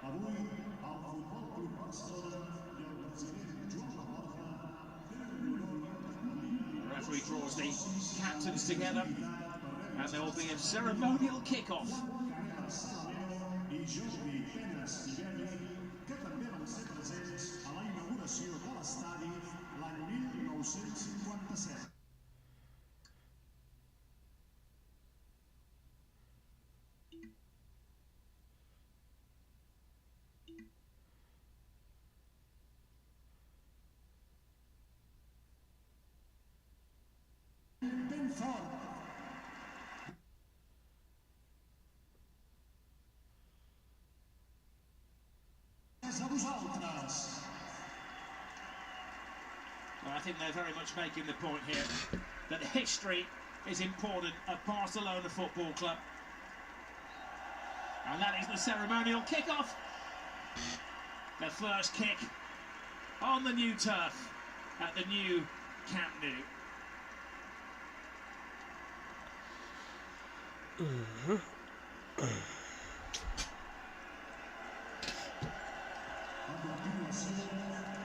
Avui, el Futbol Club Barcelona i el president Joan Laporta tenen l'honor. The referee draws the captains together, and there will be a ceremonial kick-off. I Jordi Penes i Beni, que també van ser presents a la inauguració de l'estadi l'any 1957. Ben fort. A vosaltres. Well, I think they're very much making the point here that history is important at Barcelona Football Club. And that is the ceremonial kick-off. The first kick on the new turf at the new Camp Nou. A continuació,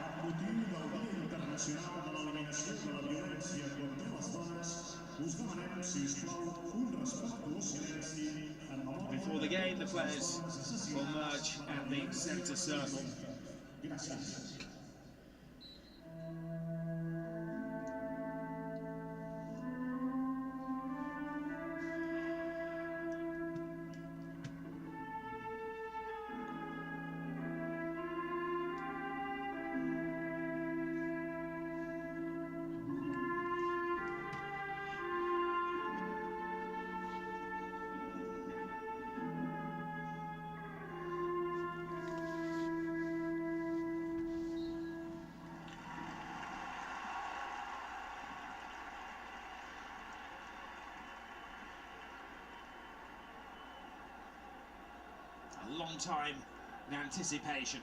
amb motiu del Dia Internacional de l'Eliminació de la Violència contra les Dones, us demanem, si us plau, un respectuós silenci en memòria. Before the game, the players will merge at the centre circle. Gràcies. A long time in anticipation.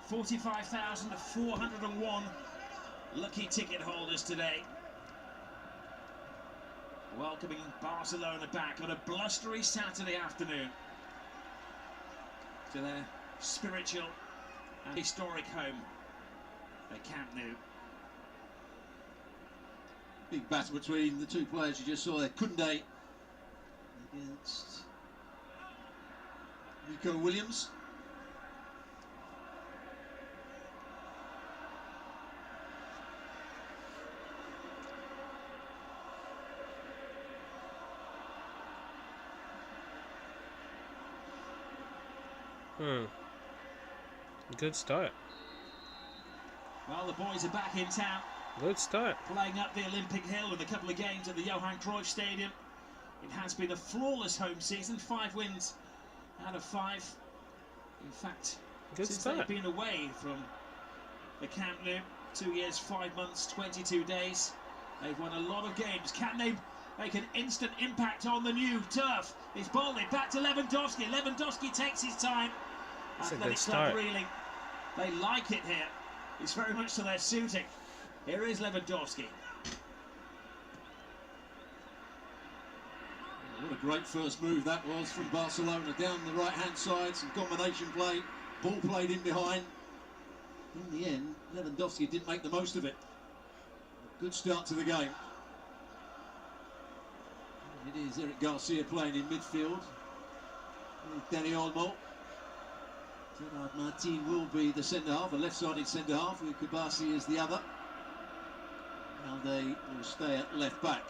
45,401 lucky ticket holders today, welcoming Barcelona back on a blustery Saturday afternoon to their spiritual and historic home, the Camp Nou. Big battle between the two players you just saw there. Koundé against Nico Williams. Good start. Well, the boys are back in town. Good start. Playing up the Olympic Hill with a couple of games at the Johan Cruyff Stadium. It has been a flawless home season, 5 wins out of 5. In fact, Good since start. they've been away from the Camp Nou, 2 years, 5 months, 22 days, they've won a lot of games. Can they make an instant impact on the new turf? It's bowled it back to Lewandowski. Lewandowski takes his time. That's a Athletic good Club start. reeling. They like it here. It's very much to their suiting. Here is Lewandowski. What a great first move that was from Barcelona. Down the right-hand side, some combination play. Ball played in behind. In the end, Lewandowski didn't make the most of it. Good start to the game. It is Eric Garcia playing in midfield. Danny Olmo. Gerard Martin will be the centre-half, a left-sided centre-half, with Kubasi as the other. Alde will stay at left-back.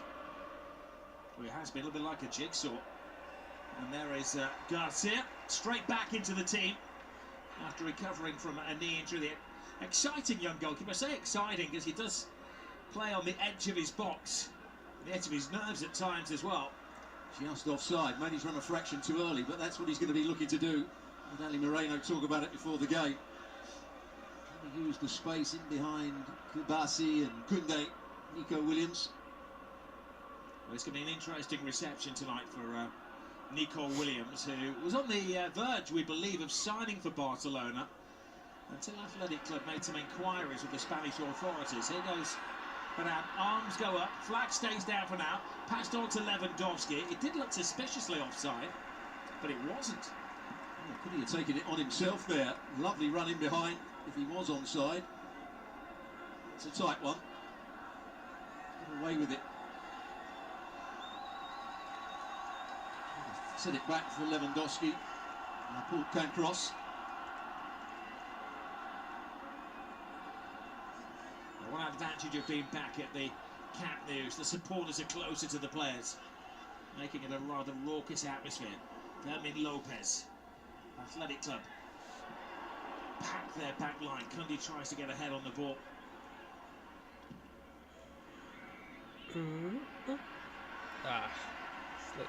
Well, it has been a little bit like a jigsaw. And there is Garcia, straight back into the team after recovering from a knee injury. The exciting young goalkeeper. I say exciting because he does play on the edge of his box, the edge of his nerves at times as well. Just offside. Made his run a fraction too early, but that's what he's going to be looking to do. And Ali Moreno talk about it before the game. Trying to use the space in behind Kubasi and Koundé, Nico Williams. Well, it's going to be an interesting reception tonight for Nico Williams, who was on the verge, we believe, of signing for Barcelona until Athletic Club made some inquiries with the Spanish authorities. Here goes Varane, arms go up, flag stays down for now, passed on to Lewandowski. It did look suspiciously offside, but it wasn't. Could he have taken it on himself there? Lovely run in behind if he was onside. It's a tight one. Get away with it. Set it back for Lewandowski. Laporte can cross. One advantage of being back at the Camp Nou is the supporters are closer to the players, making it a rather raucous atmosphere. Fermin Lopez, Athletic Club, pack their back line. Kunde tries to get ahead on the ball. Ah, slip.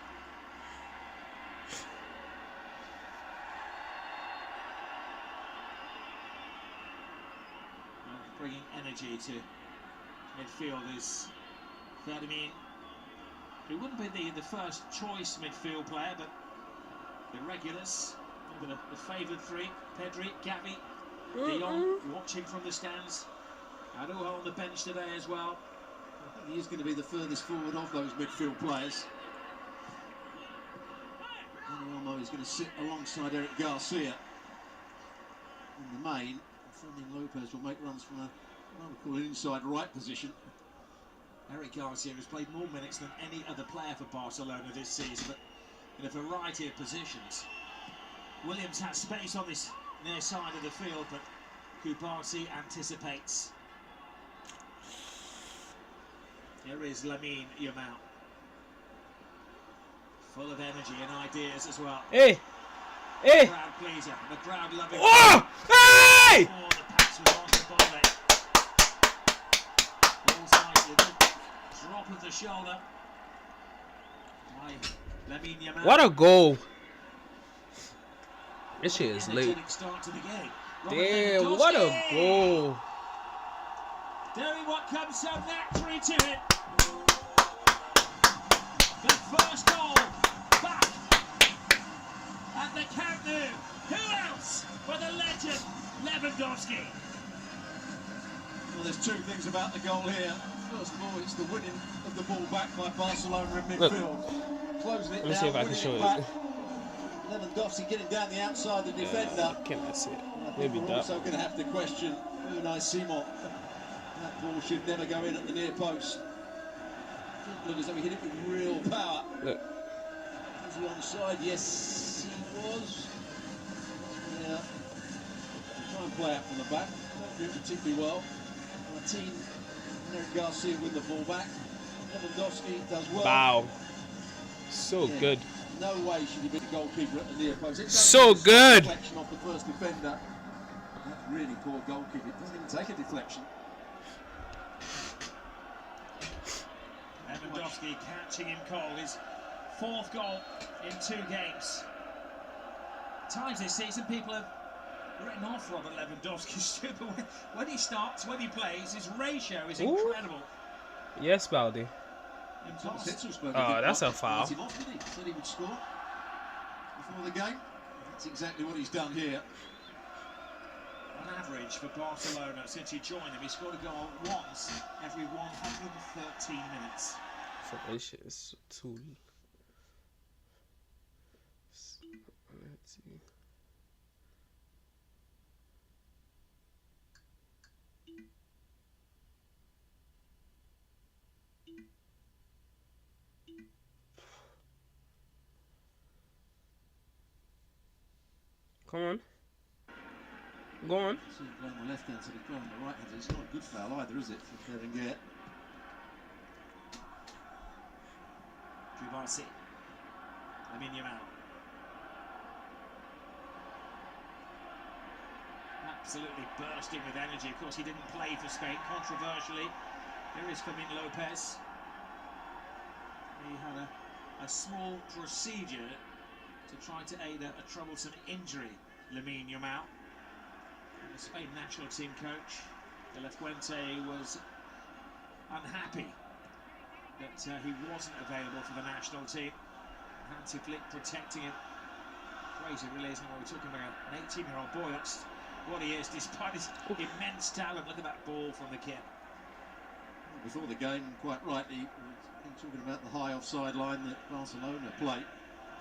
Bringing energy to midfield is Fermin, who wouldn't be the first choice midfield player, but the regulars, maybe the favoured three: Pedri, Gavi, De Jong watching from the stands. Arujo on the bench today as well. I think he is going to be the furthest forward of those midfield players. Olmo is going to sit alongside Eric Garcia. In the main, Fermin Lopez will make runs from a, I would call it, inside right position. Eric Garcia has played more minutes than any other player for Barcelona this season, but in a variety of positions. Williams has space on this near side of the field, but Kubasi anticipates. Here is Lamine Yamal, full of energy and ideas as well. Hey! Hey! Crowd pleaser, the crowd loving. Oh! Hey! Oh, the pass was on the ball there. All sides, a good drop of the shoulder by Lamine Yamal. What a goal! This shit is late. Energetic start to the game. Robert Damn, Lewandowski. what a goal! Doing what comes so naturally to it. The first goal back at the Camp Nou. Who else but the legend Lewandowski? Well, there's two things about the goal here. First of all, it's the winning of the ball back by Barcelona in midfield. Closing it Let me down, see if I can winning show it it. back. Lewandowski getting down the outside of the defender. Can I see it? I think Maybe we're that. also going to have to question Unai Simon. That ball should never go in at the near post. Didn't look as though he hit it with real power. Look. Was he onside? Yes, he was. Yeah. Try and play out from the back. Don't do it particularly well. Martin, Eric Garcia with the ball back. Lewandowski does well. Wow. So Yeah. good. No way should he be the goalkeeper at the near post. It's So only a good. deflection off the first defender. That's really poor goalkeeping. It doesn't even take a deflection. Lewandowski catching him cold. His fourth goal in 2 games. At times this season, people have written off Robert Lewandowski, but when he starts, when he plays, his ratio is incredible. Yes, Baldi. Oh, that's a foul. Said he would score before the game. That's exactly what he's done here. On average for Barcelona, since he joined them, he scored a goal once every 113 minutes. So this shit is too. Let's see. Come on. Go on. See him play on the left hand side, he's playing on the right hand side. It's not a good foul either, is it, for Berenguer? Kubasi. Lamine Yamal. Absolutely bursting with energy. Of course, he didn't play for Spain, controversially. Here is Fermin Lopez. He had a small procedure to try to aid a troublesome injury, Lamine Yamal. And the Spain national team coach, De La Fuente, was unhappy that he wasn't available for the national team. Hansi Flick protecting him. Crazy, really, isn't it? We're talking about an 18-year-old boy. That's what he is, despite his immense talent. Look at that ball from the kid. Before the game, quite rightly, we've been talking about the high offside line that Barcelona play.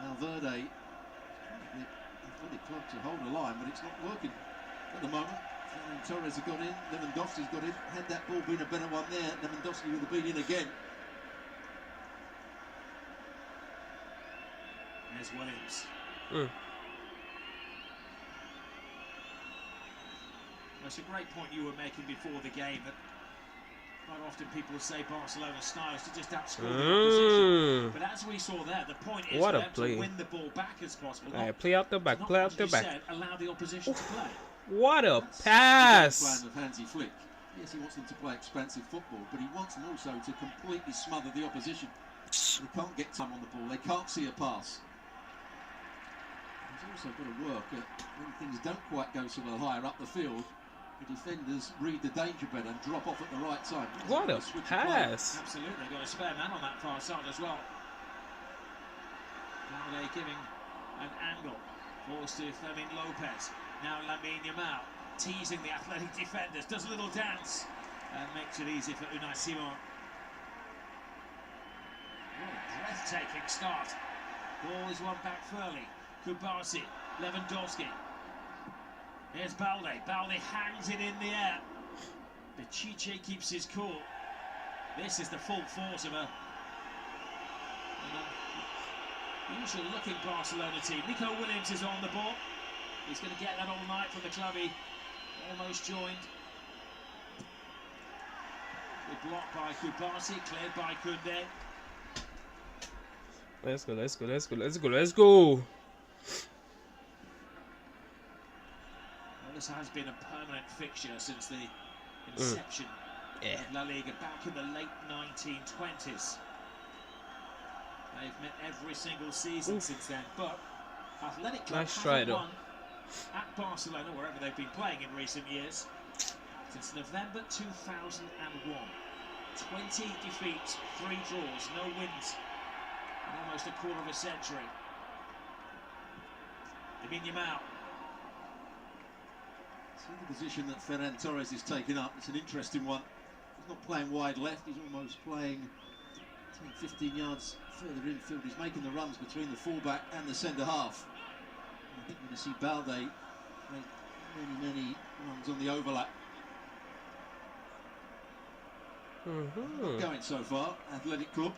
Valverde Athletic Club to hold a line, but it's not working at the moment. Torres has got in, Lewandowski's got in. Had that ball been a better one there, Lewandowski would have been in again. There's Williams. That's a great point you were making before the game, that quite often people say Barcelona's style is to just outscore the opposition. But as we saw there, the point is for them to win the ball back as possible. Play out the back, play out the back. Allow the opposition to play. What a pass! Plan of Hansi Flick. Yes, he wants them to play expansive football, but he wants them also to completely smother the opposition. They can't get time on the ball, they can't see a pass. He's also got to work at when things don't quite go so well higher up the field. The defenders read the danger better and drop off at the right time. What a pass! Absolutely, got a spare man on that far side as well. Balde giving an angle. Forced to Fermin Lopez. Now Lamine Yamal teasing the athletic defenders. Does a little dance and makes it easy for Unai Simon. What a breathtaking start. Ball is won back Furley. Kubasi, Lewandowski. Here's Balde. Balde hangs it in the air. Bechiche keeps his cool. This is the full force of a usual looking Barcelona team. Nico Williams is on the ball. He's going to get that all night from the club. He almost joined. Good block by Kubasi, cleared by Kunde. Let's go, let's go, let's go, let's go, let's go. This has been a permanent fixture since the inception of La Liga back in the late 1920s. They've met every single season since then, but Athletic Club haven't won at Barcelona, wherever they've been playing in recent years, since November 2001. 20 defeats, 3 draws, no wins in almost a quarter of a century. Lamine Yamal. See the position that Ferran Torres is taking up. It's an interesting one. He's not playing wide left. He's almost playing 10, 15 yards further infield. He's making the runs between the fullback and the centre half. And I think we're going to see Balde make many runs on the overlap. Not going so far, Athletic Club.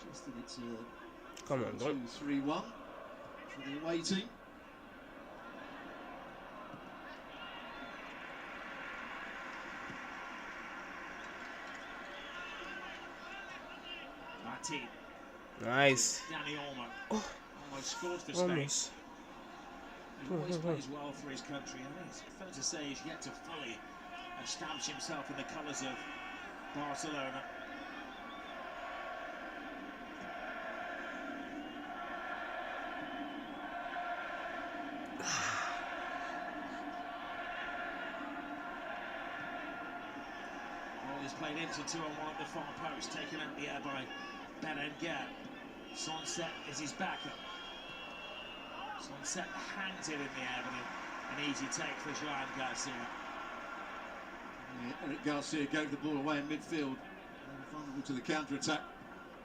Suggested it's a 2-3-1 for the away team. Martin. Nice. Danny Olmo. Almost scored for Spain. He always plays well for his country. I think it's fair to say he's yet to fully establish himself in the colours of Barcelona. Ball is played into 2-on-1 at the far post, taken out the air by Berenguer. Sunset is his backup. Sunset hangs it in the air, but an easy take for Joan Garcia. Yeah, Eric Garcia gave the ball away in midfield. Vulnerable to the counter-attack,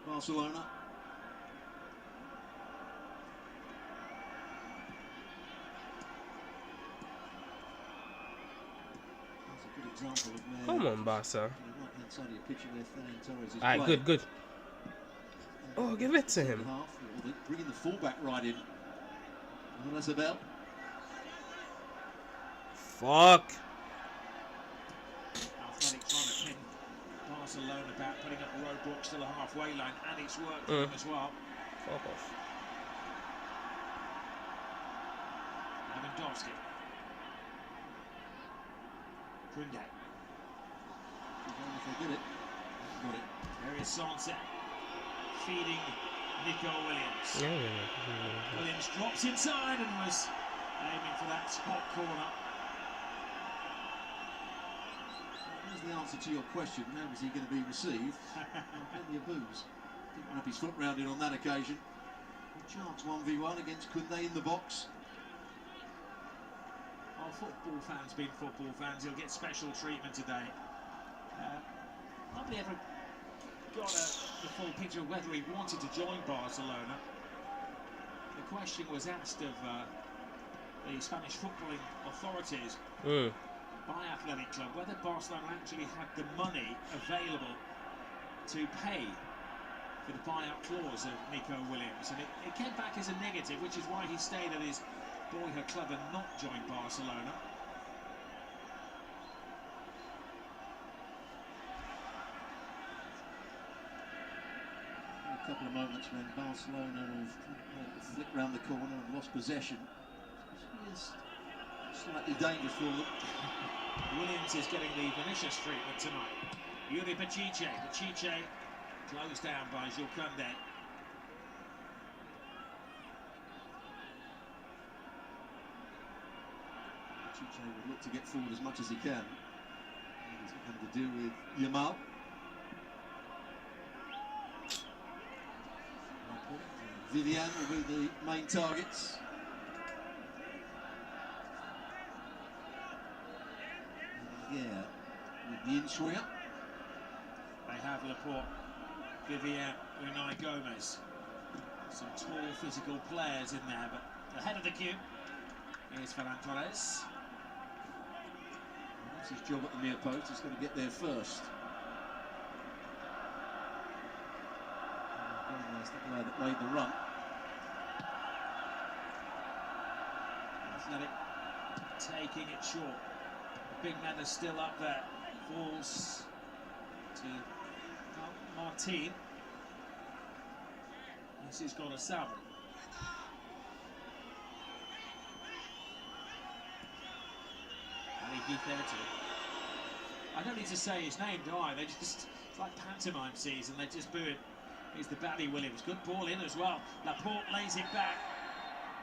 Barcelona. That's a good example of Come on, Barca. Right-hand side of your picture there, Ferran Torres is Alright, good. Oh, give it to him. Bringing the fullback right in. Isabel. Fuck. Athletic trying to pin Barcelona back, putting up roadblocks to the halfway line, and it's worked for them as well. Fuck off. Lewandowski. Kunde. If they get it, got it. There is Sunset feeding Nico Williams. Williams drops inside and was aiming for that spot corner. Here's the answer to your question. How was he going to be received? Plenty of boos. Didn't wrap his foot round it on that occasion. Good chance 1v1 against Kunde in the box. Oh, football fans being football fans, he'll get special treatment today. Nobody ever got the full picture of whether he wanted to join Barcelona. The question was asked of the Spanish footballing authorities by Athletic Club whether Barcelona actually had the money available to pay for the buyout clause of Nico Williams, and it came back as a negative, which is why he stayed at his boyhood club and not joined Barcelona. A couple of moments when Barcelona have flicked round the corner and lost possession. She is slightly dangerous for them. Williams is getting the Vinicius treatment tonight. Yuri Pachiche. Pachiche closed down by Jokunde. Pachiche would look to get forward as much as he can. He's having to deal with Yamal. Vivian will be the main targets. Yeah, with the in-swinger. They have Laporte, Vivian, Unai Gomez. Some tall physical players in there, but ahead of the queue is Ferran Torres. That's his job at the near post. He's going to get there first. Gomez, the player that made the run. Athletic taking it short. The big man is still up there. Falls to Martin. This has got a sub. I don't need to say his name, do I? It's like pantomime season. They just boo it. Here's the Baddy Williams. Good ball in as well. Laporte lays it back.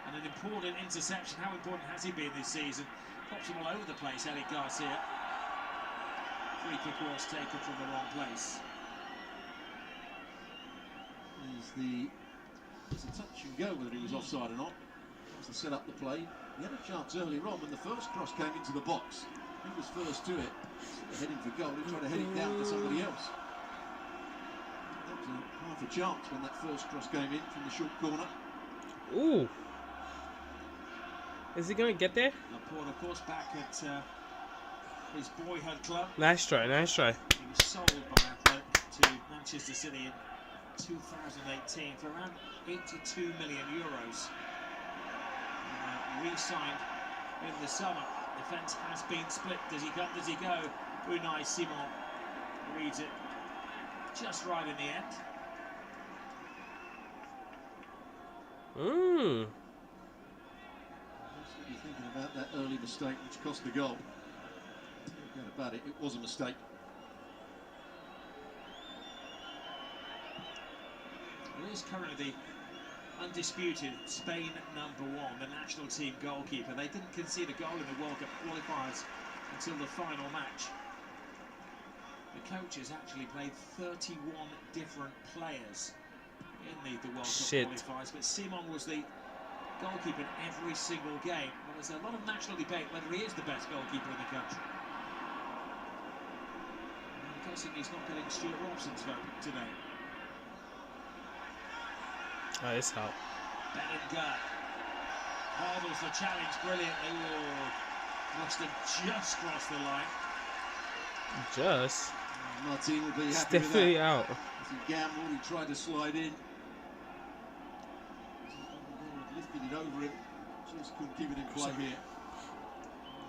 And an important interception. How important has he been this season? Pops him all over the place, Eric Garcia. Free kick was taken from the wrong place. It's a touch and go whether he was offside or not. To set up the play. He had a chance earlier on when the first cross came into the box. He was first to it. Heading for goal, he tried to head it down to somebody else. That was half a chance when that first cross came in from the short corner. Ooh. Is he going to get there? Laporte, of course, back at his boyhood club. Nice try, nice try. He was sold by Athletic to Manchester City in 2018 for around 82 million euros. Re-signed in the summer. Defence has been split. Does he go? Does he go? Unai Simon reads it just right in the end. You're thinking about that early mistake which cost the goal. No doubt about it, it was a mistake. It is currently the undisputed Spain #1, the national team goalkeeper. They didn't concede a goal in the World Cup qualifiers until the final match. The coaches actually played 31 different players in the World Cup qualifiers, but Simon was the goalkeeper in every single game. Well, there's a lot of national debate whether he is the best goalkeeper in the country. I'm guessing he's not getting Stuart Robson's vote today. Oh, it's out. Bellinger hurdles the challenge brilliantly. Oh, must have just crossed the line. Just? Martin will be happy It's with definitely that. out. As he gambled, he tried to slide in. Lifted it over him. Just couldn't keep it in play here.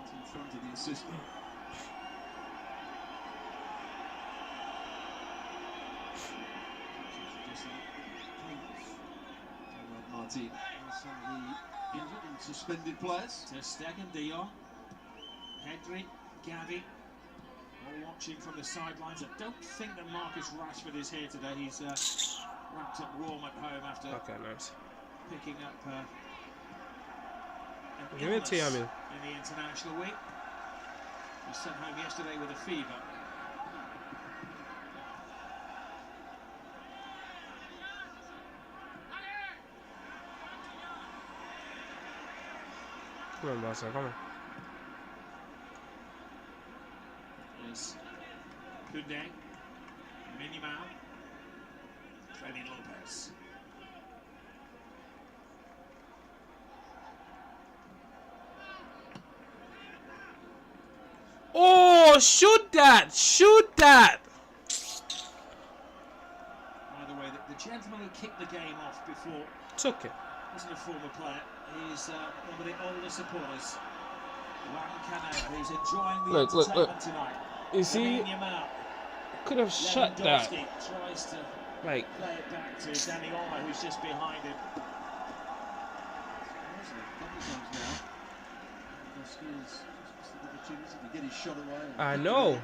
It's in front of the assistant. Martin, some of the injured and suspended players. Ter Stegen, De Jong, Pedri, Gavi, all watching from the sidelines. I don't think that Marcus Rashford is here today. He's wrapped up warm at home after picking up an illness in the international week. He was sent home yesterday with a fever. Come on, Barca, come on. Is Koundé, Minimao, Femi Lopez. Oh, shoot that! Shoot that! By the way, the gentleman who kicked the game off before Took it. wasn't a former player. He's one of the older supporters. Camp Nou, who's enjoying the entertainment tonight. You see, could have shut that. Tries to Like, play it back to Danny Olmo, who's just behind him. I know.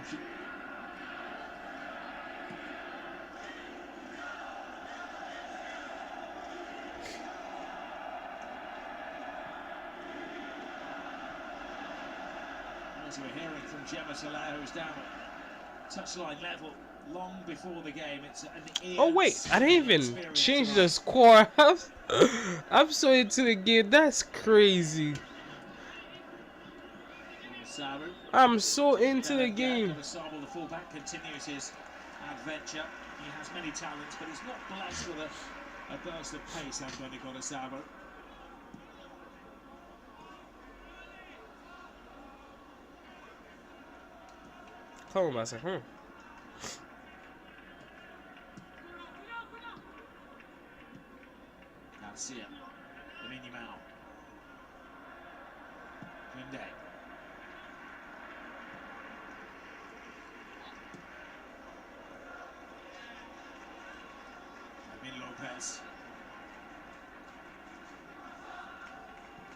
As we're hearing from Gemma Soler, who's down at touchline level long before the game. It's an Oh wait, I didn't even change the score. I'm so into the game. That's crazy. I'm so into the game. The fullback continues his adventure. He has many talents, but he's not blessed with a burst of pace. Antonio Gonçalves. Come on, myself. Garcia, Lamine Yamal, Kunde, Lamine Lopez,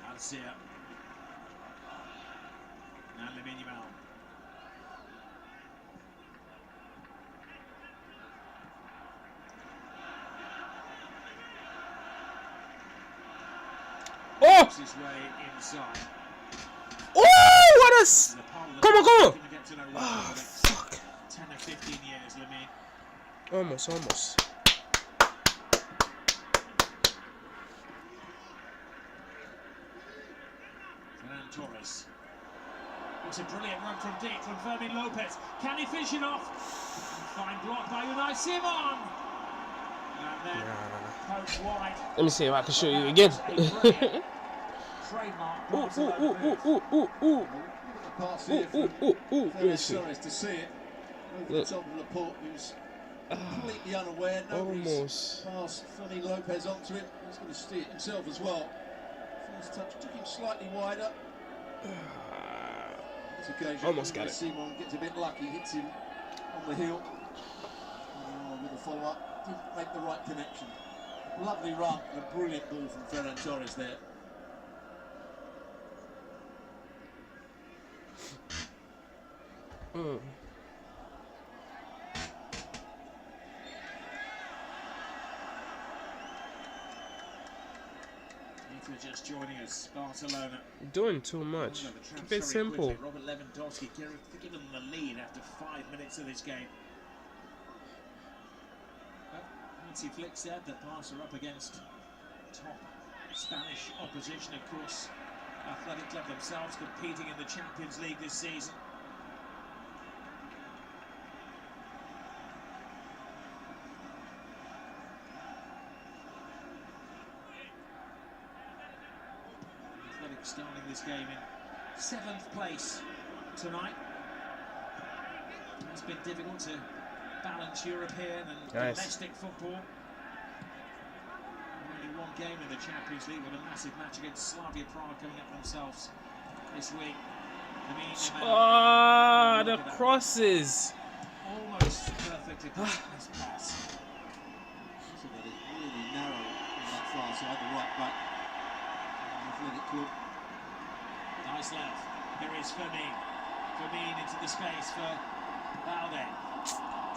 Garcia, and Lamine Yamal. Oh! His way inside. Oh! What a... Come on, come on! Oh, fuck. 10 or 15 years, Lamine. Almost. Fernand Torres. It's a brilliant run from deep from Fermin Lopez. Can he fish it off? Fine block by Unai Simon. And then poke wide. Let me see if I can show you again. Trademark. Ooh. Torres to see it. Over the top of Laporte, who's completely unaware. Almost. Pass Fermin Lopez onto him. He's going to steer it himself as well. First touch took him slightly wider. Almost got it. Simon gets a bit lucky, hits him on the heel. With a follow-up, didn't make the right connection. Lovely run and a brilliant ball from Ferran Torres there. If you're just joining us, Barcelona Doing too much. Keep it simple. Robert Lewandowski giving them the lead after 5 minutes of this game. Nancy Flick said that Barca are up against top Spanish opposition, of course. Athletic Club themselves competing in the Champions League this season. Athletic starting this game in 7th place tonight. It's been difficult to balance European and domestic football. Only one game in the Champions League with a massive match against Slavia Prague coming up themselves this week. The crosses. Almost perfectly placed this pass. Really narrow on that far side, the right back. Athletic Club. Nice left. Here is Fermin. Fermin into the space for Balde.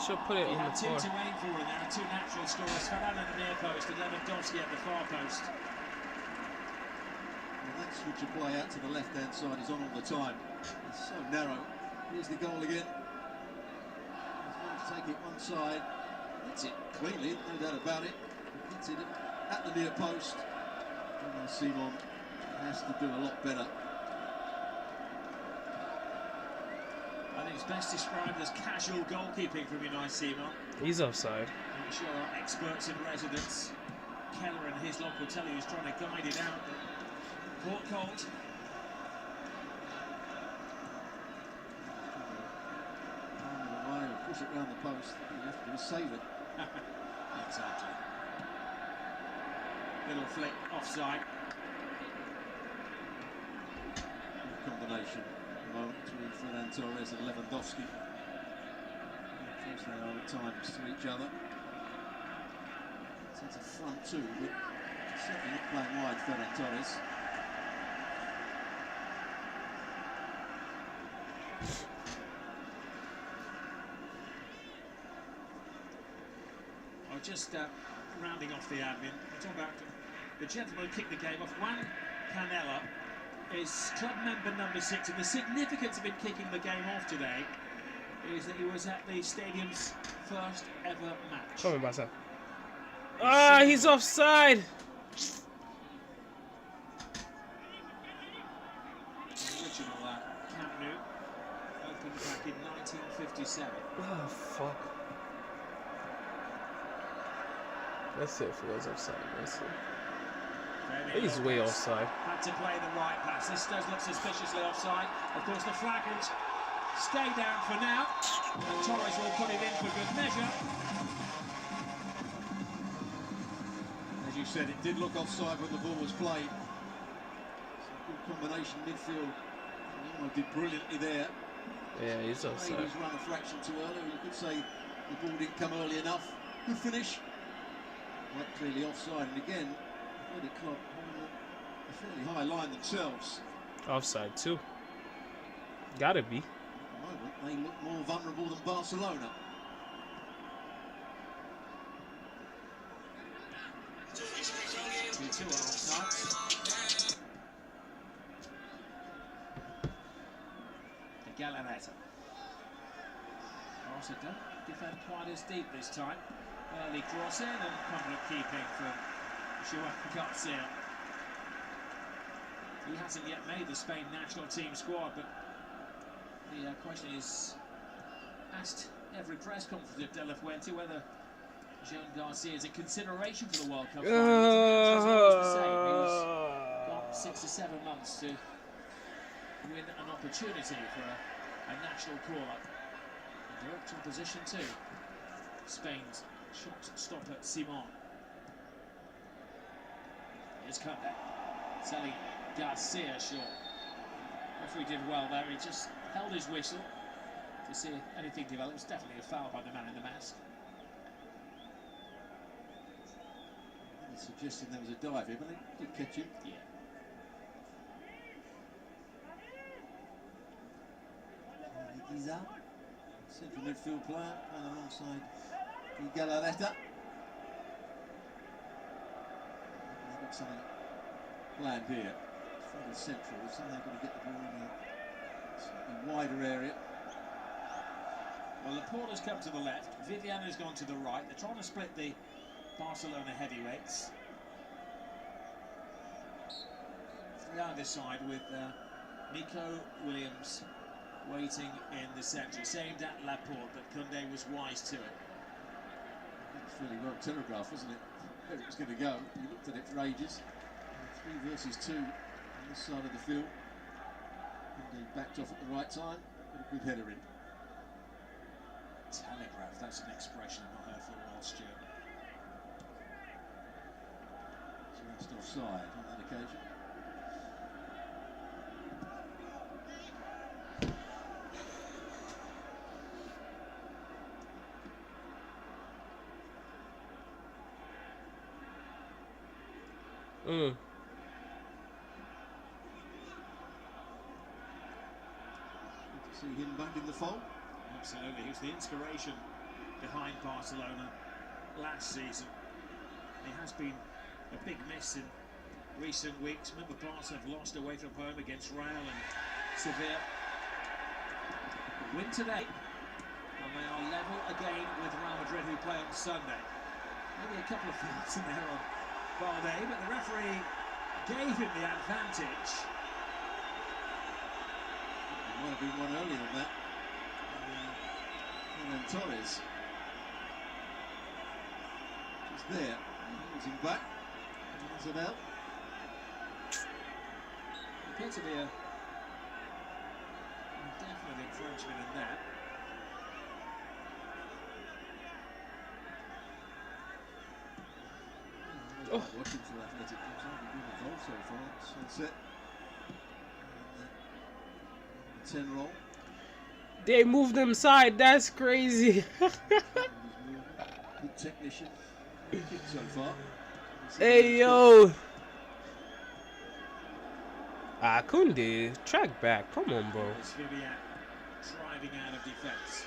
Should put it on the two floor. to aim for, and there are two natural scorers. Ferran at the near post and Lewandowski at the far post. And that switch of play out to the left-hand side is on all the time. It's so narrow. Here's the goal again. He's going to take it one side. Hits it cleanly, no doubt about it. Hits it at the near post. And Simon has to do a lot better. I think it's best described as casual goalkeeping from Unai Simon. He's offside. I'm sure our experts in residence, Keller and his lot, will tell you he's trying to guide it out. Port cold. Push it round the post. All you have to do is save it. Exactly. Little flick offside. Good combination at the moment between Ferran Torres and Lewandowski. Of course they are at times to each other. It's a front two, but certainly not playing wide, Ferran Torres. Just rounding off the admin, we're talking about the gentleman who kicked the game off. Juan Canella is club member number 6, and the significance of him kicking the game off today is that he was at the stadium's first ever match. Come on, Barca. Ah, he's offside. Original Camp Nou, opened back in 1957. Oh, fuck. That's it for those offside. That's it. He's way offside. Had to play the right pass. This does look suspiciously offside. Of course, the flag will stay down for now. And Torres will put it in for good measure. As you said, it did look offside when the ball was played. It's a good combination midfield. He did brilliantly there. Yeah, he's offside. Maybe he's run a fraction too early. You could say the ball didn't come early enough. Good finish. Quite clearly offside, and again, the club holding a fairly high line themselves. Offside too. Gotta be. At the moment, they look more vulnerable than Barcelona. Two offside. The Galaneta. Also don't defend quite as deep this time. Early crossing and confident keeping from Joan Garcia. He hasn't yet made the Spain national team squad, but the question is asked every press conference of De La Fuente whether Joan Garcia is a consideration for the World Cup final. It's always the same. He's got 6 or 7 months to win an opportunity for a national call-up. Direct opposition too. Spain's shot stopper Simon. Here's Kunde. Selling Garcia short. Referee did well there. He just held his whistle to see if anything developed. It was definitely a foul by the man in the mask. Suggesting there was a dive here, but they did catch him. Yeah. Giza, central midfield player, playing alongside Galarreta. They've got something planned here. It's fairly central. It's somehow going to get the ball in a slightly wider area. Well, Laporta's come to the left. Viviano's gone to the right. They're trying to split the Barcelona heavyweights. The other side with Nico Williams waiting in the centre. It's aimed at Laporte, but Kunde was wise to it. That's really well telegraphed, wasn't it? Where it was going to go. You looked at it for ages. 3 versus 2 on this side of the field. Kunde backed off at the right time. Got a good header in. Telegraph, that's an expression I've not heard for a while, Stuart. Just offside on that occasion. Mm. Good to see him back in the fold. Absolutely, he was the inspiration behind Barcelona last season. He has been a big miss in recent weeks. Remember, Barca have lost away from home against Real and Sevilla. Win today, and they are level again with Real Madrid, who play on Sunday. Maybe a couple of fouls in there on Balde, but the referee gave him the advantage. There might have been one earlier than that. And Torres. It's there. He's him back. Isabel. Appears to be a definite infringement in that. Oh. Watching for Athletic clubs, haven't been involved so far. Sunset. And 10 roll. They moved them side. That's crazy. Good technician. Good kick so far. Hey yo. Kunde, track back. Come on, bro. Vivian driving out of defence.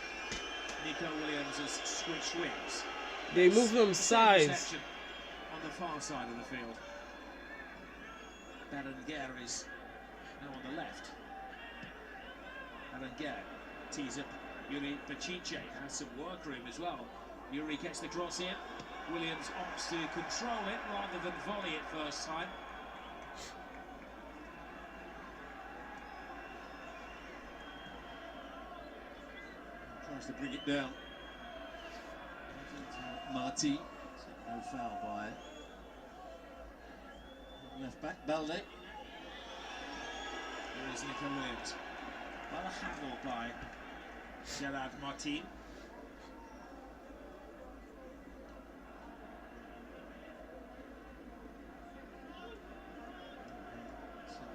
Nico Williams has switched wings. They move them sides. On the far side of the field. Berenguer is now on the left. Berenguer tees up Yuri Pachiche, has some work room as well. Yuri gets the cross in. Williams opts to control it rather than volley it first time. Tries to bring it down. Marti. No foul by left back, Balde. Here is Nico Williams. Well, a handle by Gerard Martin.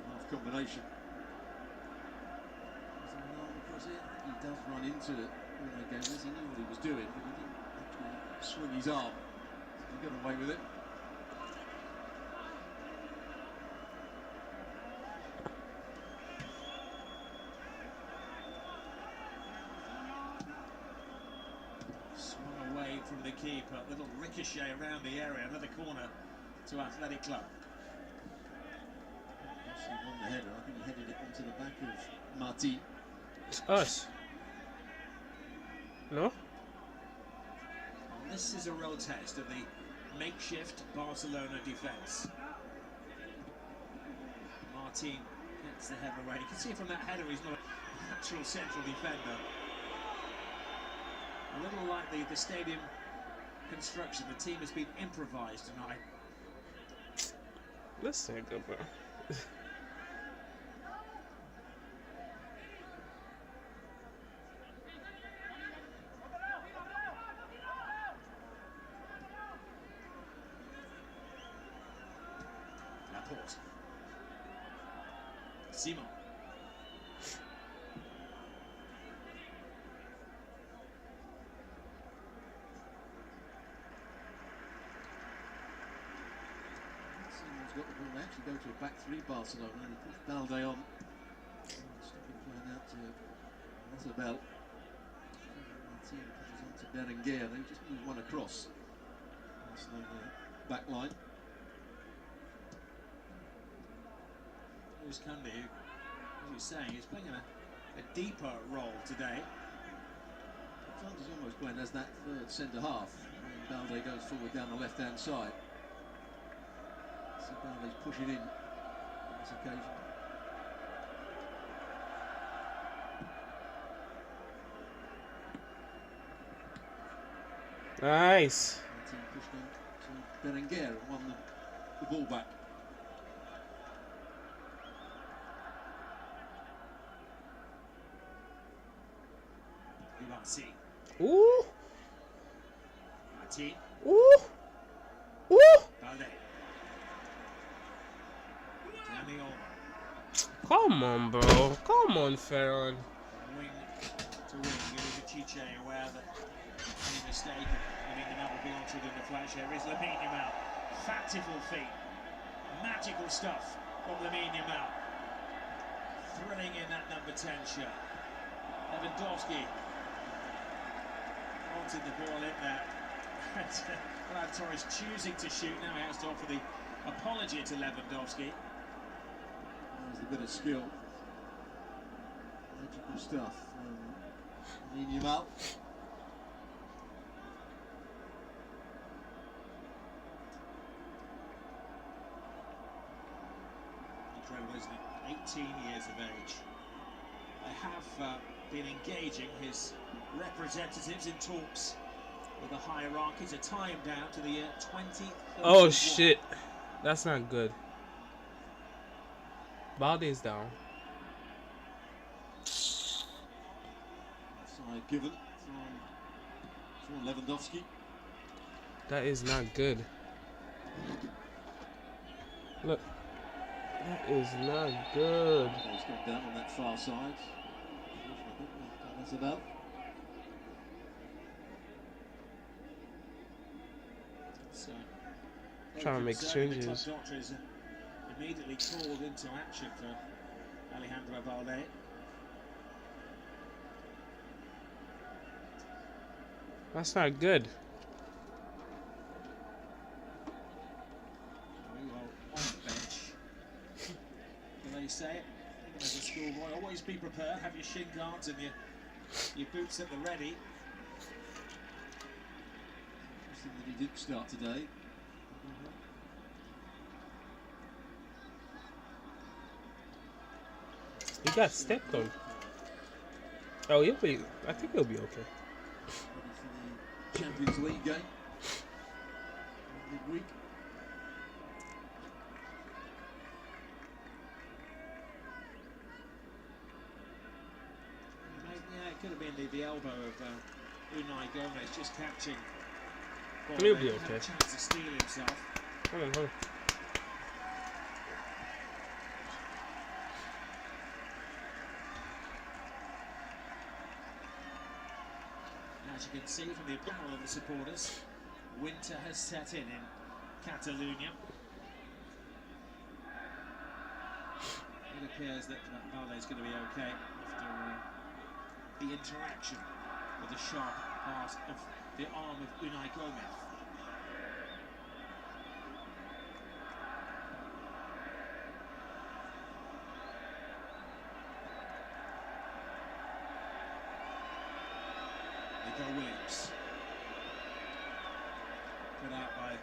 Half combination. He does run into it. He knew what he was doing, but he didn't actually swing his arm. He got away with it. Swung away from the keeper. Little ricochet around the area. Another corner to Athletic Club. Actually won the header. I think he headed it onto the back of Marti. It's us. No? This is a real test of the makeshift Barcelona defence. Martin gets the header away. You can see from that header he's not a natural central defender. A little like the stadium construction, the team has been improvised tonight. Let's take it, bro. Laporte. Simon. Simon's got the ball. They actually go to a back three Barcelona and he puts Balde on. Stopping playing out to Isabel. Martin pushes on to Berenguer. They just move one across. Barcelona back line. Here's Kunde, who, as you're saying, is playing a deeper role today. Flanders almost playing as that third centre half. And Balde goes forward down the left-hand side. So Balde's pushing in on this occasion. Nice. The team pushed on to Berenguer and won the ball back. Martin. Ooh. Martin. Ooh. Ooh. Balde. Danny Olmo. Come on, bro. Come on, Ferron. Wing to wing. Chiche aware that any mistake of getting the number belongs within the flash. Here is Lamine Yamal. Factiful feet. Magical stuff from Lamine Yamal. Thrilling in that number 10 shirt. Lewandowski wanted the ball in there. Glad Torres choosing to shoot. Now he has to offer the apology to Lewandowski. There's a bit of skill. Magical stuff from Lamine Yamal. Incredible, isn't it? 18 years of age. They have been engaging his representatives in talks with the hierarchy to tie him down to the 20. Oh shit, that's not good. Balde's down. Side given from Lewandowski. That is not good. Look, that is not good. He's gone down on that far side. That's about. So, Trying to make changes. The club doctor is immediately called into action for Alejandro Balde. That's not good. Very well on the bench. Can they say it? Even as a schoolboy, always be prepared. Have your shin guards and your boots at the ready. Interesting that he didn't start today. He got stepped on. Oh, he'll be. I think he'll be okay. For the Champions League game midweek. Yeah, it could have been the elbow of Unai Gomez just catching. He'll be Had okay. a chance to steal himself. Hold on, hold on. As you can see from the apparel of the supporters, winter has set in Catalonia. It appears that Balde is going to be okay after the interaction with the sharp part of the arm of Unai Gomez. Williams. Put out by the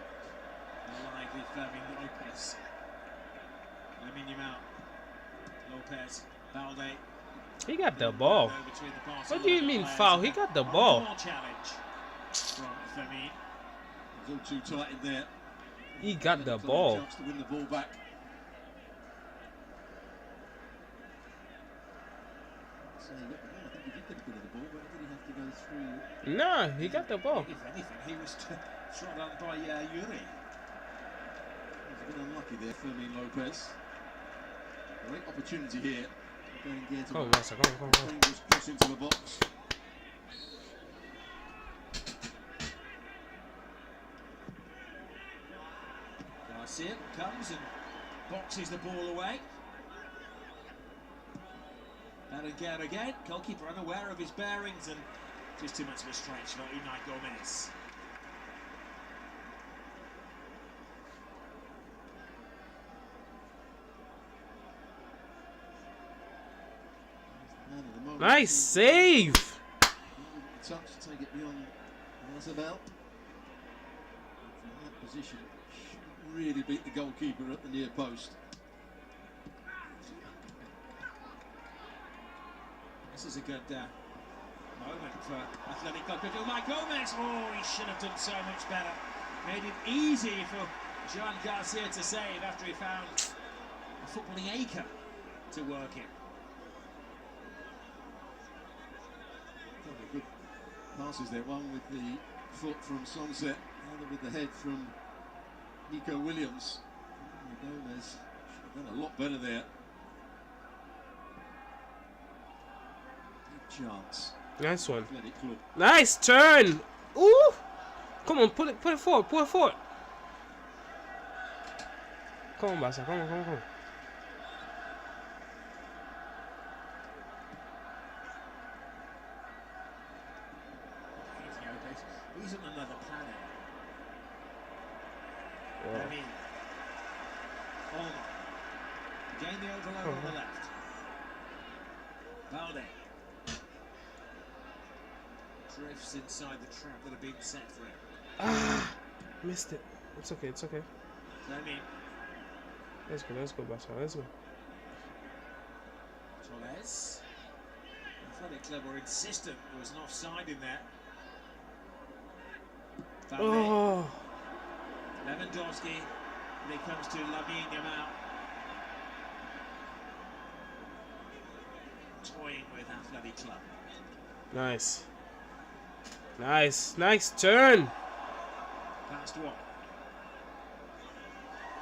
lively Fleming Lopez. Lamine Lopez, Balde. He got the ball. What do you mean foul? He got the ball. Challenge from Fleming. He's all too tight in there. He got the ball. Chance to win the ball back. So I think he did get a bit of the ball, but did he have to go through? Nah, he got the ball. If anything, he was shot on by Yuri. He's a bit unlucky there, Fermin Lopez. Great opportunity here. Going to get Come on, Master, come on. dangerous cross into the box. Garcia comes and boxes the ball away. Berenguer again, goalkeeper unaware of his bearings and just too much of a stretch for Unai Gomez. Nice save. Touch to take it beyond Isabel. From that position, really beat the goalkeeper at the near post. This is a good moment for Atletico to do like Gomez. Oh, he should have done so much better. Made it easy for Joan Garcia to save after he found a footballing acre to work in. Good passes there, one with the foot from Sunset, the other with the head from Nico Williams. Gomez should have done a lot better there. Good chance. Nice one. Athletic club. Nice turn. Ooh. Come on, put it forward. Come on, Barca. Come on. He's on another planet. Yeah. I mean, Olmo. Gain the overload on the left. Balde. Drifts inside the trap that had been set for him. Ah, missed it. It's okay. I mean, Let's go, Barca. Let's go. Torres. Athletic Club were insistent there was an offside in there. Oh. Lewandowski, when it comes to Lamine Yamal. Toying with Athletic Club. Nice. Nice turn. Past one.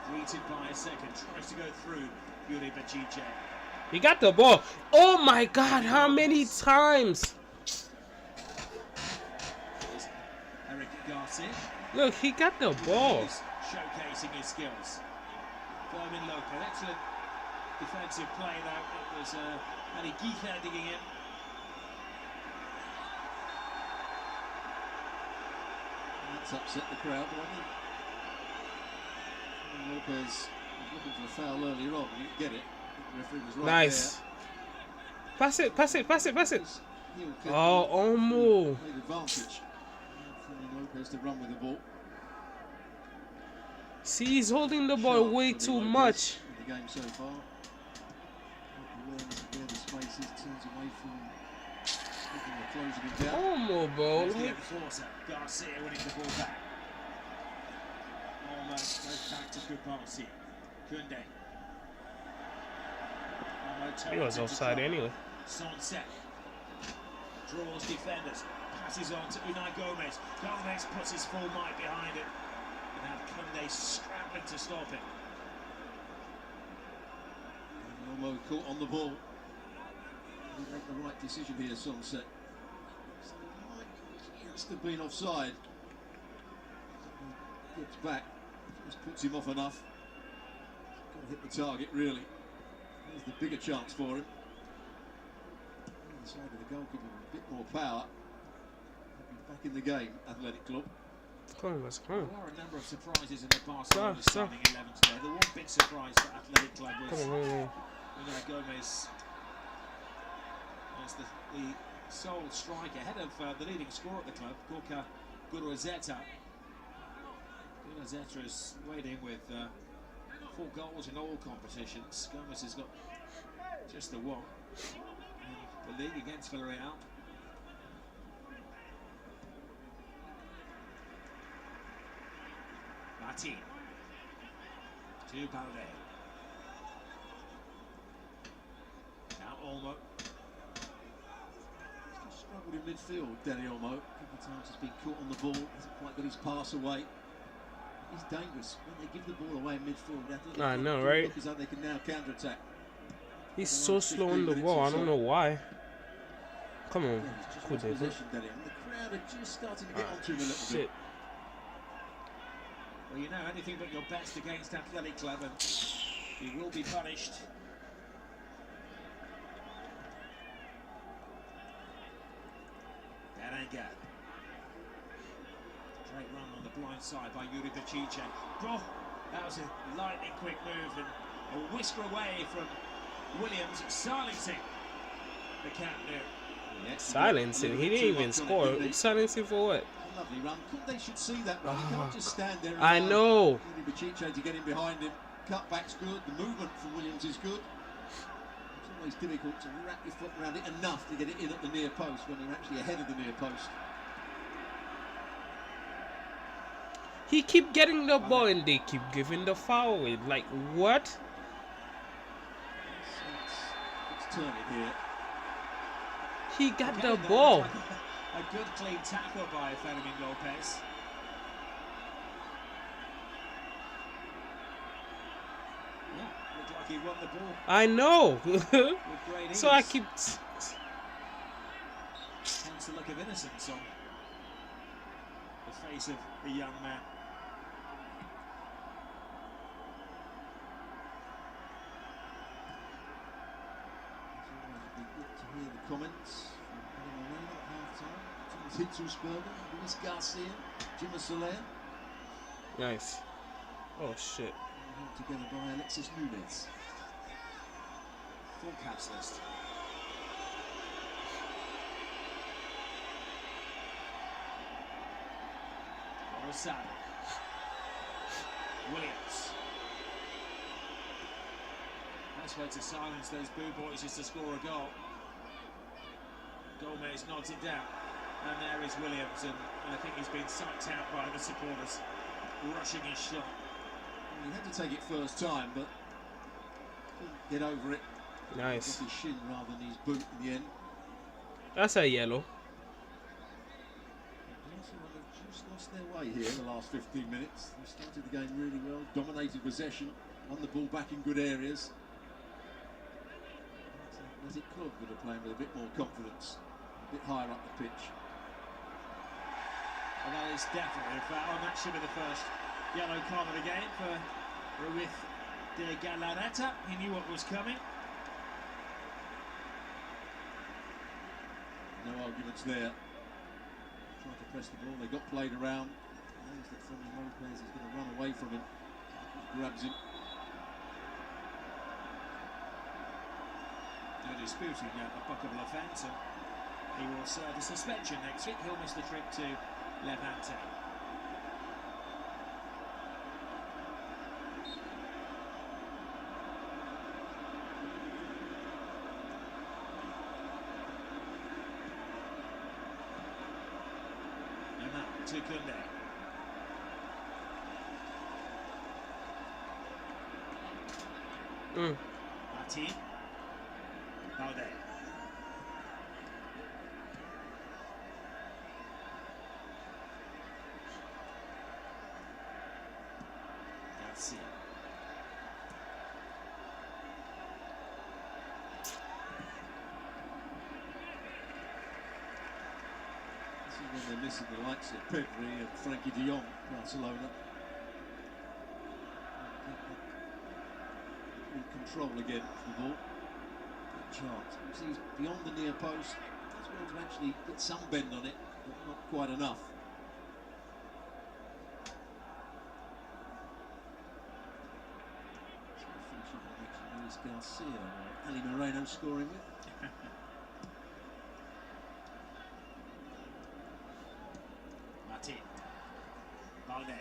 Greeted by a second, tries to go through Yuri Bacice. He got the ball. Oh my God, how many times? Eric Garcia. Look, he got the ball. He's showcasing his skills. Fermin Lopez, excellent defensive play though. It was Ali Guifer digging in. That's upset the crowd, but I think Lopez was looking for a foul earlier on, and he didn't get it. The referee was right Nice. there. Pass it. Oh, almost. Made advantage. Lopez to run with the ball. See, he's holding the ball way too much. In the game so far. Learns where the space is, turns away from closing him down. Almost, bro. The enforcer, Garcia winning the ball back. Almost goes back to Kubasi. Kunde. He was offside anyway. Sonset draws defenders, passes on to Unai Gomez. Gomez puts his full might behind it. And now Kunde scrambling to stop him. Almost caught on the ball. He make the right decision here, Sonset. He has to have been offside. Gets back, just puts him off enough. Got to hit the target, really. There's the bigger chance for him. On the side of the goalkeeper with a bit more power. Back in the game, Athletic Club. Come on, let's go. There are a number of surprises in the Barcelona starting 11 today. The one big surprise for Athletic Club was Unai Gomez as the sole striker, ahead of the leading scorer at the club, Gorka Guruzeta. Guruzeta is weighed in with 4 goals in all competitions. Gomez has got just the one in the league against Villarreal. Martin to Balde. Now Olmo. Struggled in midfield, Danny Olmo. A couple of times he's been caught on the ball, hasn't quite got his pass away. He's dangerous when they give the ball away in midfield. I know, right? Look as though they can now counter-attack. He's so slow on the ball. I don't know why. Come on, good possession, Danny. And the crowd are just starting to get onto him a little bit. Well, you know, anything but your best against Athletic Club, and he will be punished. Berenguer. Great run on the blind side by Yuri Bacice. Oh, that was a lightning quick move and a whisker away from Williams, silencing the Camp Nou. Silencing? He didn't even score. Silencing for what? Lovely run. They should see that run. You can't just stand there and I know. Bacice to get in behind him. Cutback's good. The movement from Williams is good. It's always difficult to wrap your foot around it enough to get it in at the near post when you're actually ahead of the near post. He keep getting the ball and they keep giving the foul. Like what? So it's turning here. He got the ball. A good clean tackle by Fermin Lopez. Yeah, looked like he won the ball. I know. So I keep. Hence the look of innocence on the face of the young man. To hear the comments. Hitzelsberger, Luis Garcia, Jimmy Soler. Nice. Oh shit. Held together by Alexis Nunez. Full caps list. Rosado. Williams. Best way to silence those boo boys is to score a goal. Gomez nods it down. And there is Williams, and I think he's been sucked out by the supporters rushing his shot. Well, he had to take it first time, but couldn't get over it. Nice. Got his shin rather than his boot in the end. That's a yellow. Barcelona have just lost their way here in the last 15 minutes. They started the game really well, dominated possession, won the ball back in good areas. Athletic Club that are playing with a bit more confidence, a bit higher up the pitch. Well, that is definitely a foul, and that should be the first yellow card of the game for Ruiz de Galarreta. He knew what was coming. No arguments there. Tried to press the ball, they got played around. Knows that Fernando Lopez is going to run away from him. Grabs him. No disputing a bookable offence, and he will serve a suspension next week. He'll miss the trip to Levante. And now to Kunde. Martin. Balde. Garcia. This is when they're missing the likes of Pedri and Frankie de Jong, Barcelona. In control again for the ball. Good chance. You see, he's beyond the near post. He's going to actually get some bend on it, but not quite enough. So finishing the action, Luis Garcia, Ali Moreno scoring with. Martin. Balde.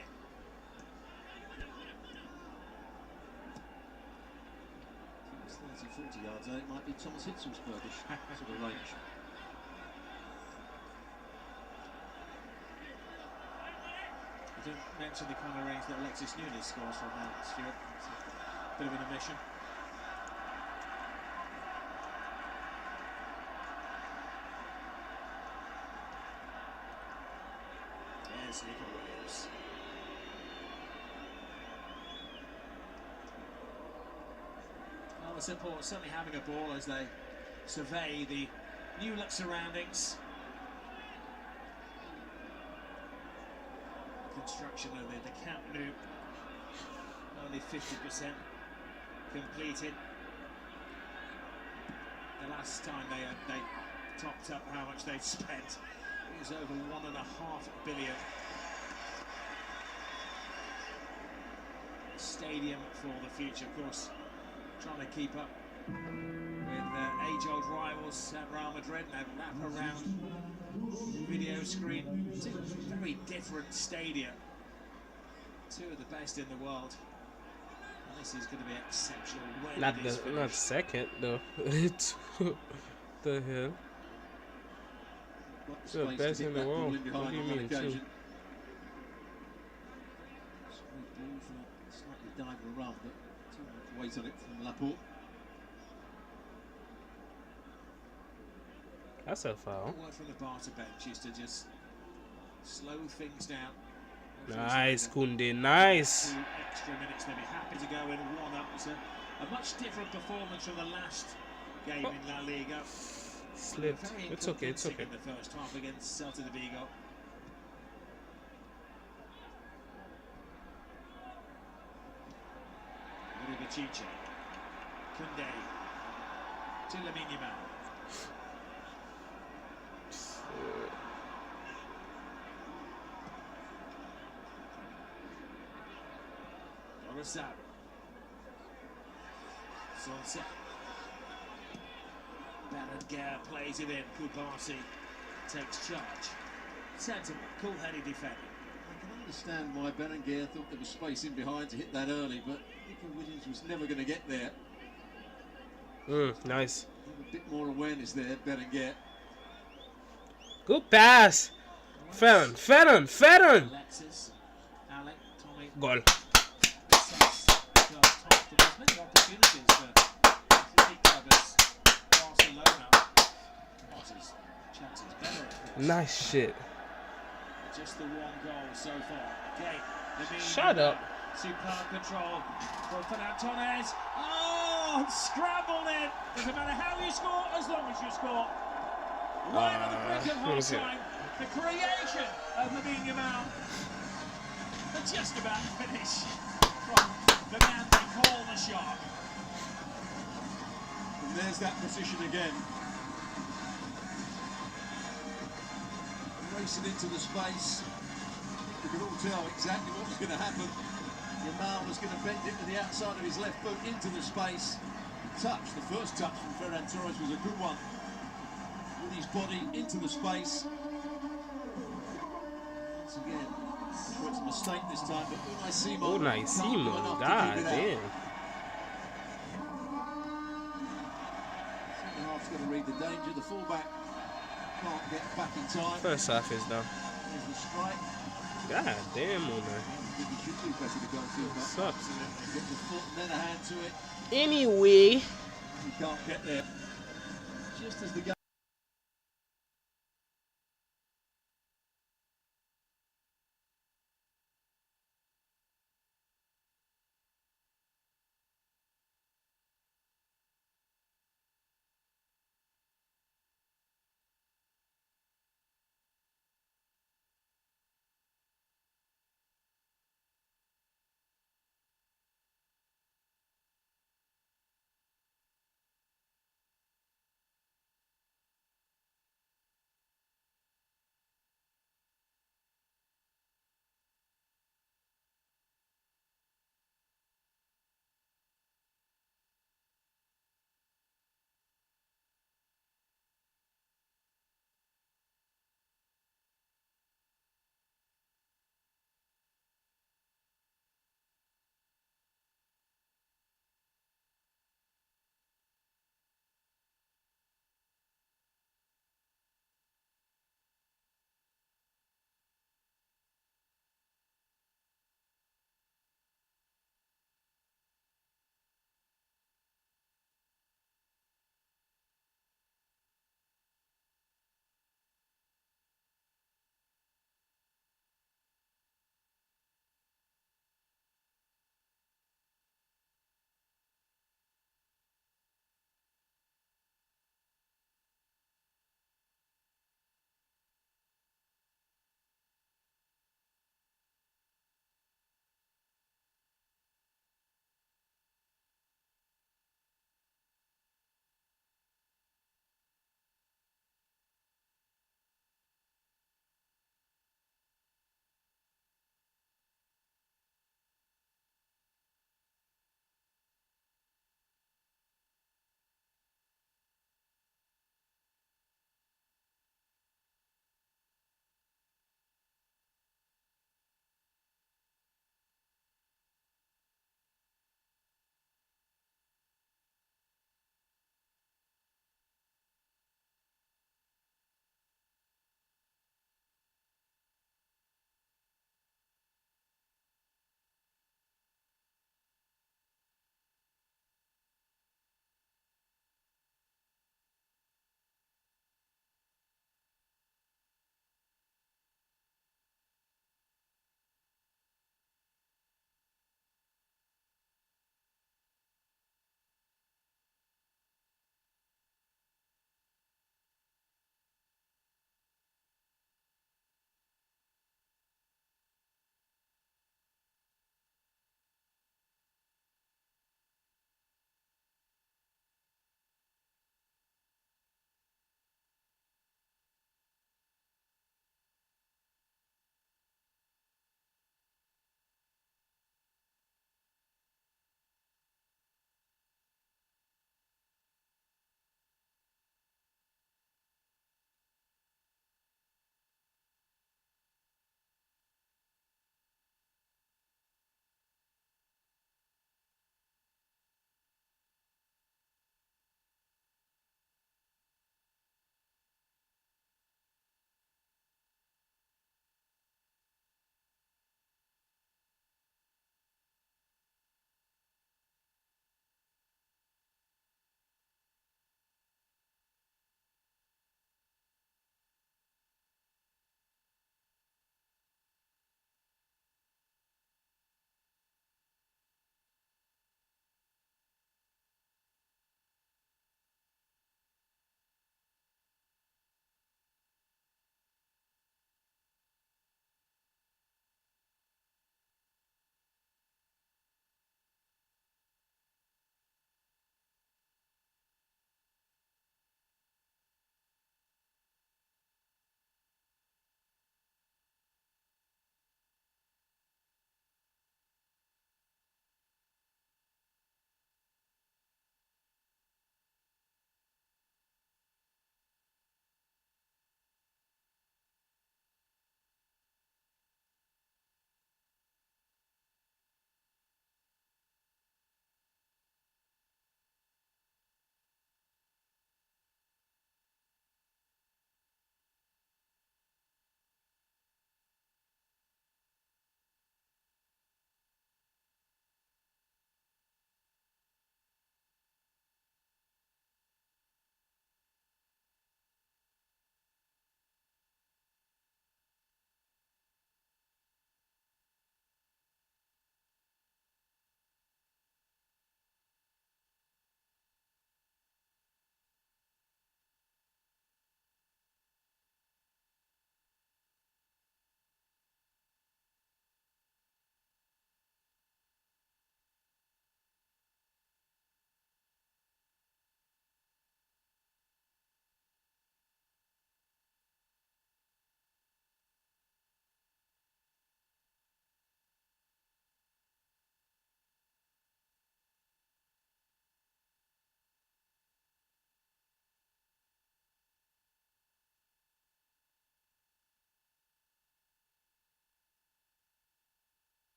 30, 40 yards out, it might be Thomas Hitzelsbergish sort of range. I didn't mention the kind of range that Alexis Nunes scores from that, Stuart. It's a bit of an omission. There's Nico Williams. Well, the support certainly having a ball as they survey the new look surroundings. Construction of the Camp Nou only 50% completed. The last time they topped up how much they'd spent, it was over $1.5 billion. Stadium for the future, of course, trying to keep up with age-old rivals at Real Madrid. They wrap around video screen. Two very different stadia. Two of the best in the world. And this is going to be exceptional. Not second though. The hell? The best in the world. What do you mean two? Slightly diver around, but too much weight on it from Laporte. That's a foul. Work from the barca bench is to just slow things down. Nice, Kunde, nice. 2 extra minutes, they'll be happy to go in 1-up. It's a much different performance from the last game in La Liga. Slipped. It's okay, it's okay. In the first half against Celta de Vigo. Chiche. Kunde. To Lamine Yamal. Orosaro. Sonsa. Berenguer plays it in. Kubasi takes charge. Sensible, cool-headed defending. I can understand why Berenguer thought there was space in behind to hit that early, but Nico Williams was never going to get there. Nice. A bit more awareness there, Berenguer. Good pass. Ferran. Alexis, Alec, Tommy. Goal. Many opportunities for athletic clubbers. Barcelona. His chances better. Nice shit. Just the one goal so far. Okay, Shut up. Superb control from Fernandes. Oh, scrambled it. Doesn't matter how you score, as long as you score. Right at the brink of half time. The creation of Lamine Yamal. But just about finish from the man they call the Shark. And there's that position again. Racing into the space. We could all tell exactly what was going to happen. Yamal was going to bend it to the outside of his left foot into the space. The first touch from Ferran Torres was a good one. With his body into the space. Once again, sure it's a mistake this time, but Unai Simon, god damn. Second half's got to read the danger. The fullback can't get back in time. First half is done. There's the strike. God damn, Unai. He should do better to go and field that. Sucks. Get the foot and then a hand to it. Anyway. He can't get there. Just as the game.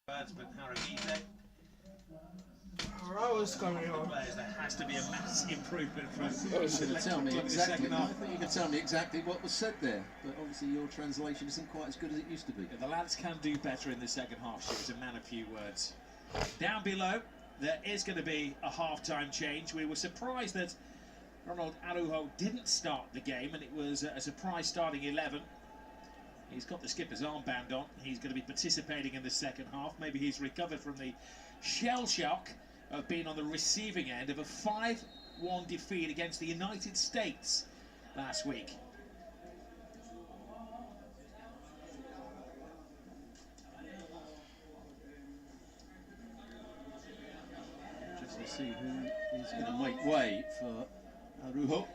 But Harry, Raul's coming on. there has to be a mass improvement from. You can tell me exactly. I think you can tell me exactly what was said there, but obviously your translation isn't quite as good as it used to be. The lads can do better in the second half. She was a man of few words. Down below, there is going to be a half-time change. We were surprised that Ronald Araujo didn't start the game, and it was a surprise starting 11. He's got the skipper's armband on. He's going to be participating in the second half. Maybe he's recovered from the shell shock of being on the receiving end of a 5-1 defeat against the United States last week. Just to see who is going to make way for Araujo.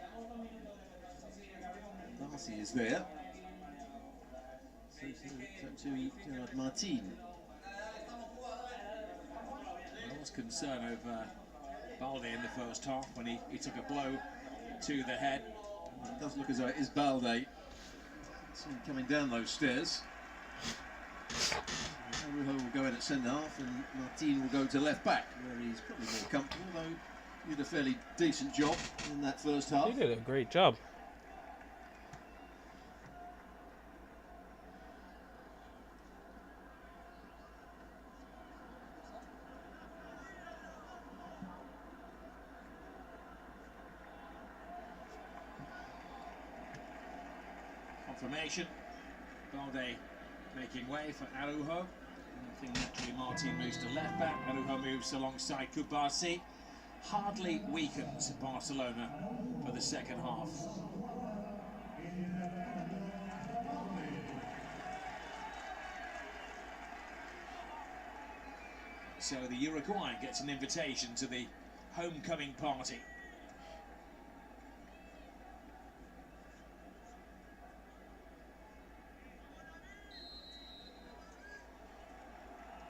Darcy is there. So to Martin. There was concern over Balde in the first half when he took a blow to the head. It does look as though it is Balde. See him coming down those stairs. Araujo will go in at centre half and Martin will go to left back, where he's probably more comfortable, though he did a fairly decent job in that first half. He did a great job. Confirmation. Balde making way for Araujo. I think naturally Martin moves to left back. Araujo moves alongside Kubasi. Hardly weakens Barcelona for the second half. So the Uruguayan gets an invitation to the homecoming party.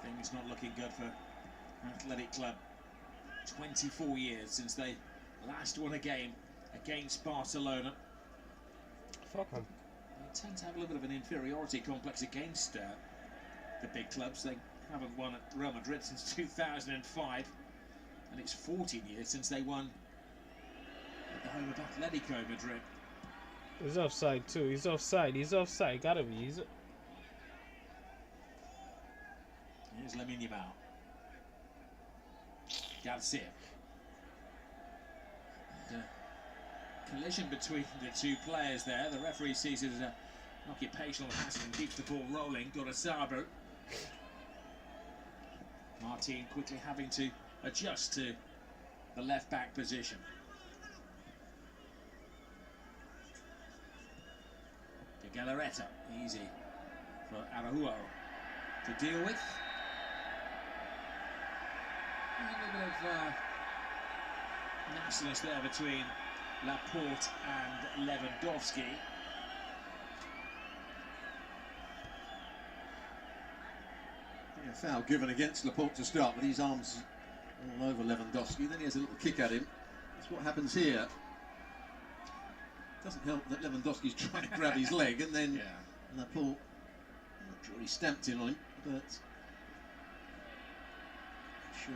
Things not looking good for Athletic Club. 24 years since they last won a game against Barcelona. Fuck them. They tend to have a little bit of an inferiority complex against the big clubs. They haven't won at Real Madrid since 2005, and it's 14 years since they won at the home of Atletico Madrid. He's offside too. He's offside. He's offside. Gotta be. He's... Here's Lamine Yamal. Garcia. And, collision between the two players there. The referee sees it as an occupational hazard and keeps the ball rolling. Gorosabro. Martin quickly having to adjust to the left back position. De Galarreta, easy for Araujo to deal with. A little bit of nastiness there between Laporte and Lewandowski. A foul given against Laporte to start, with his arms all over Lewandowski. Then he has a little kick at him. That's what happens here. Doesn't help that Lewandowski's trying to grab his leg, and then Laporte, I'm not sure he stamped in on him, but sure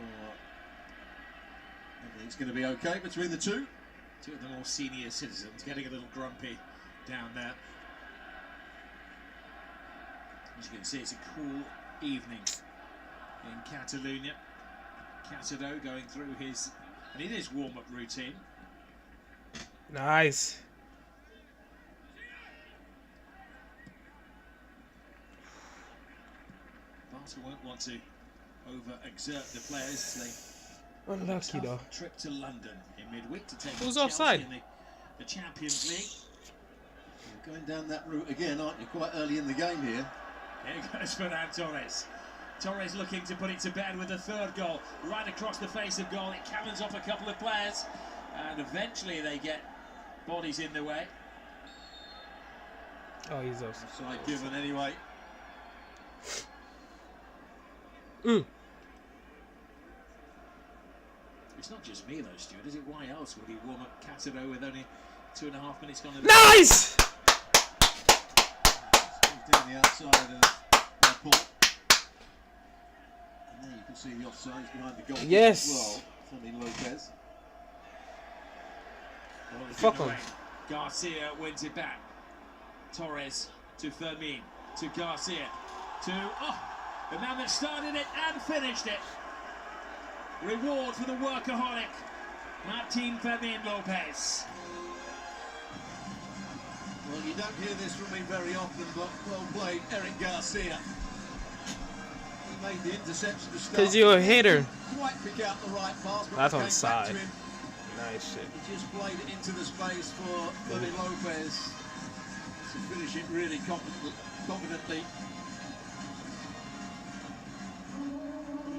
everything's going to be okay between the two. Two of the more senior citizens getting a little grumpy down there. As you can see, it's a cool evening in Catalonia. Casado going through his, and it is warm-up routine. Nice. Barca won't want to over-exert the players. They Unlucky though. Trip to London in midweek to take Who's on offside? Chelsea in the Champions League. You're going down that route again, aren't you? Quite early in the game here. Here goes Ferran Torres. Torres looking to put it to bed with the third goal. Right across the face of goal. It cannons off a couple of players. And eventually they get bodies in the way. Oh, he's offside. Offside given anyway. It's not just me though, Stuart, is it? Why else would he warm up Casado with only 2.5 minutes gone? Nice! Down the outside of Laporte. see the offsides behind the goal Yes. as well. Fermin Lopez. Fuck him. Garcia wins it back. Torres to Fermin, to Garcia, to the man that started it and finished it. Reward for the workaholic, Martin Fermin Lopez. Well, you don't hear this from me very often, but well played, Eric Garcia. He made the interception to start. Because you're a hater. Quite pick out the right pass, but That's came on back side. to him. Nice shit. He just played it into the space for Fermin Lopez to finish it really confidently.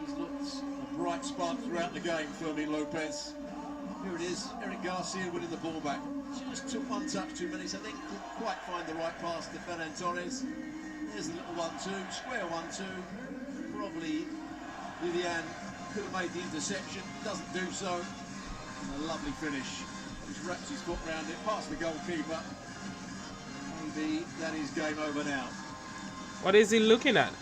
He's looked a bright spark throughout the game, Fermin Lopez. Here it is, Eric Garcia winning the ball back. Just took one touch too many, so I think couldn't quite find the right pass to Fernan Torres. There's a little 1-2, square 1-2. Probably Vivian could have made the interception, doesn't do so. And a lovely finish. Just wraps his foot round it, past the goalkeeper. Maybe that is game over now. What is he looking at?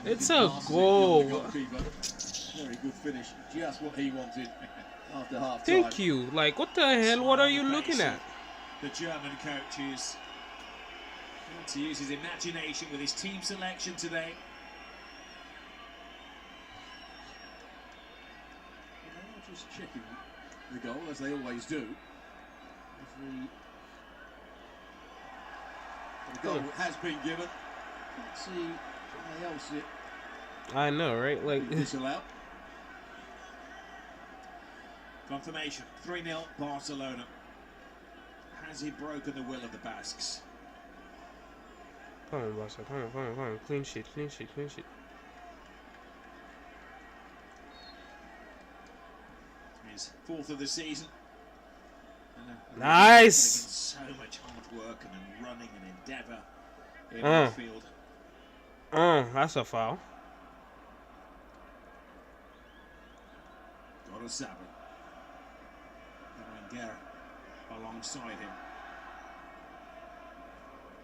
It's a goal. Very good finish, just what he wanted after half time. Thank you. Like, what the hell? What are you looking at? The German coach is going to use his imagination with his team selection today. Just checking the goal, as they always do. The goal has been given. Let's see how else it I know, right? Like, disallowed. Confirmation, 3-0 Barcelona. Has he broken the will of the Basques? come on, Barca. Come on, come on, come on. Clean sheet, clean sheet, clean sheet. His 4th of the season. And Nice. so much hard work and running and endeavour in the field. That's a foul. Got a Sabin. Guerra alongside him.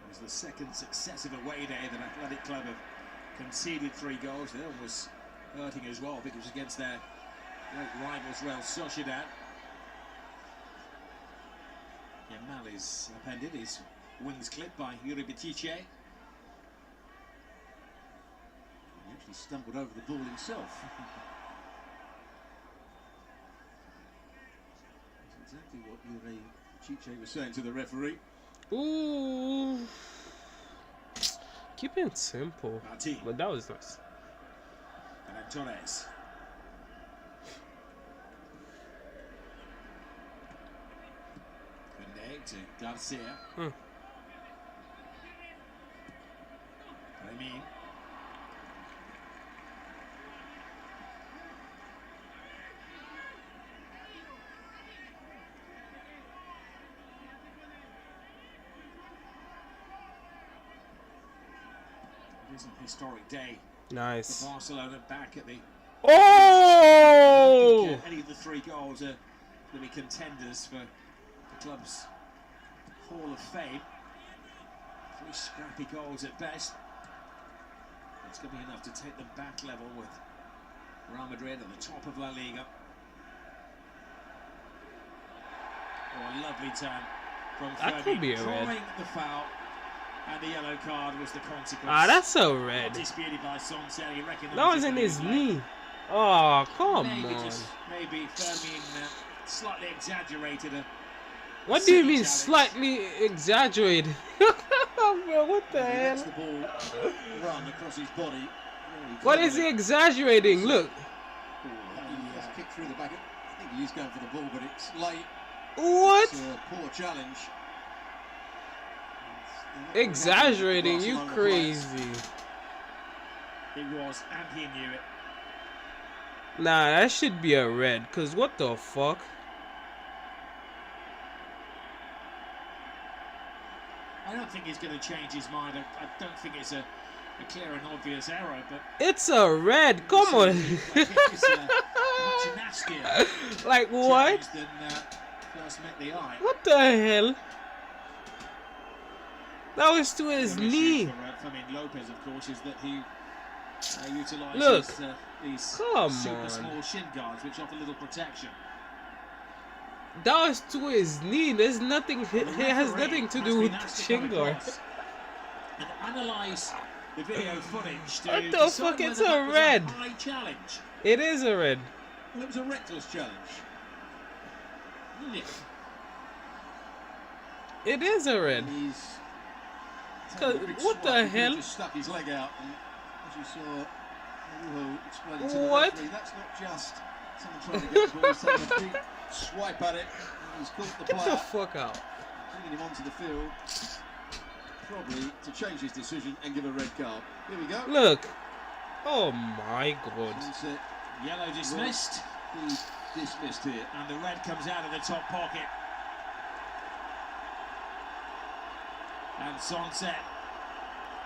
It was the second successive away day that Athletic Club have conceded 3 goals. The other one was hurting as well. I think it was against their great rivals, Real Sociedad. Yamal is appended. His wings clipped by Yuri Betice. He actually stumbled over the ball himself. That's exactly what Yuri Betice was saying to the referee. Ooh. Keep it simple. Martin. But that was nice. And Torres. Kunde to Garcia. Fermin. It is an historic day. Nice. For Barcelona back at the. Oh! Any of the 3 goals are going to be contenders for the club's Hall of Fame. 3 scrappy goals at best. It's going to be enough to take them back level with Real Madrid at the top of La Liga. Oh, a lovely turn from That could be a red. drawing the foul, and the yellow card was the consequence. Ah, that's a red. Disputed by Soncel. He recognised That was in his knee. Oh, come maybe on. Maybe Fermin slightly exaggerated. What do you mean challenge. slightly exaggerated? Bro, what the He lets hell? the ball run across his body. Really What is he exaggerating? Look. He has kicked through the back. I think he is going for the ball, but it's late. What? It's a poor challenge. Exaggerating? You crazy. It was, and he knew it. Nah, that should be a red. Cause what the fuck? I don't think he's going to change his mind. I don't think it's a clear and obvious error, but It's a red. Come on. it's much nastier Like what? challenge than first met the eye. What the hell? That was to his One issue knee. for Fermin Lopez, of course, is that he Utilises Look. these Come super on. small shin guards, which offer little protection. That was to his knee. There's nothing. It has nothing to do with shin guards. And analyse the video footage to What the decide fuck? It's whether a that was red. high challenge. It is a red. Well, it was a reckless challenge. Yeah. It is a red. He's Cause taken a big what the swipe. He hell? just stuck his leg out, and as you saw, Uho explaining to the What? referee, that's not just someone trying to get the ball. He's taking a big swipe at it. And he's caught the Get the player, fuck out. bringing him onto the field, probably to change his decision and give a red card. Here we go. Look. Oh my god. Sunset Yellow dismissed, will be dismissed here. and the red comes out of the top pocket. And Sunset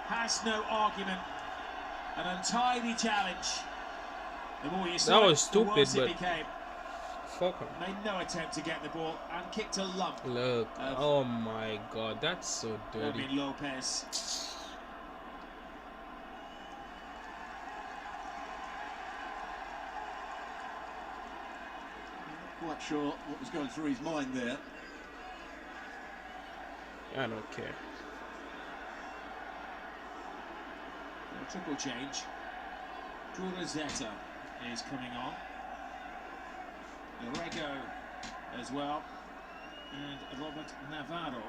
has no argument. An untidy challenge. The more you saw That it, was the worse stupid, it but- became. Fuck him. Made no attempt to get the ball and kicked a lump. Look. Oh my god. That's so dirty. Robin Lopez. Not quite sure what was going through his mind there. I don't care. A triple change. Curazetta is coming on. Rego as well. And Robert Navarro.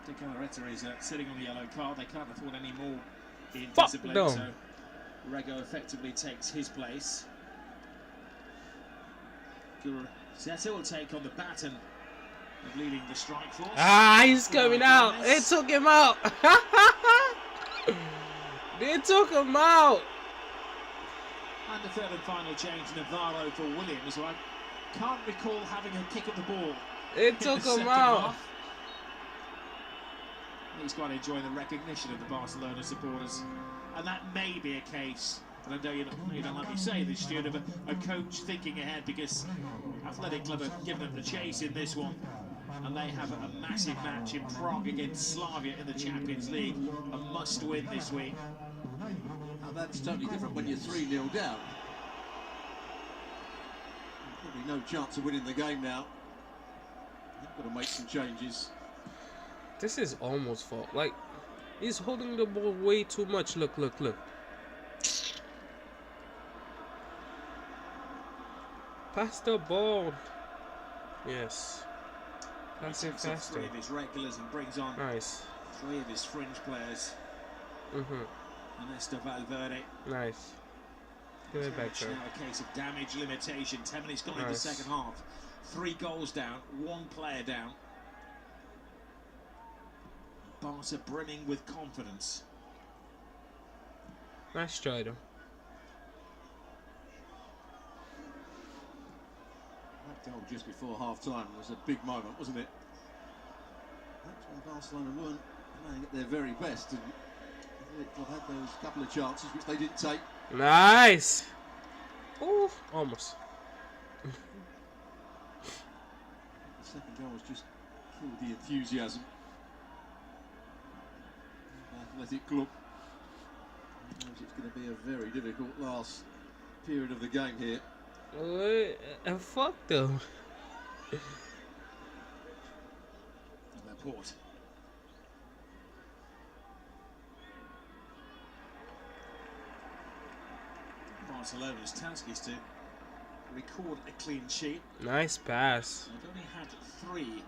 De Galarreta is sitting on the yellow card. They can't afford any more indiscipline, them. so Rego effectively takes his place. Curazetta will take on the baton of leading the strike force. Ah, he's coming out. They took him out. They took him out. And the third and final change, Navarro for Williams, who I can't recall having a kick at the ball. They in the took him second out. half. He's quite enjoying the recognition of the Barcelona supporters. And that may be a case, and I know you don't let me say this, Stuart, of a coach thinking ahead, because Athletic Club have given them the chase in this one. And they have a massive match in Prague against Slavia in the Champions League. A must-win this week. Now that's totally different when you're 3-0 down. Probably no chance of winning the game now. They've got to make some changes. This is almost fault. Like, he's holding the ball way too much. Look, look, look. Pass the ball. Yes. Pass it Takes up faster. three of his regulars and brings on Nice. three of his fringe players. Ernesto Valverde. Nice. Give it back, Now bro. a case of damage limitation. 10 minutes gone in the Nice. second half. 3 goals down, 1 player down. Barca brimming with confidence. Nice try, though. That goal just before half-time was a big moment, wasn't it? That's when Barcelona weren't playing at their very best, and they've had those couple of chances which they didn't take. Nice. Ooh, almost. The second goal was just killed the enthusiasm. Athletic Club knows it's going to be a very difficult last period of the game here. Fuck them. Laporte. Barcelona's task is to record a clean sheet. Nice pass. They've only had 3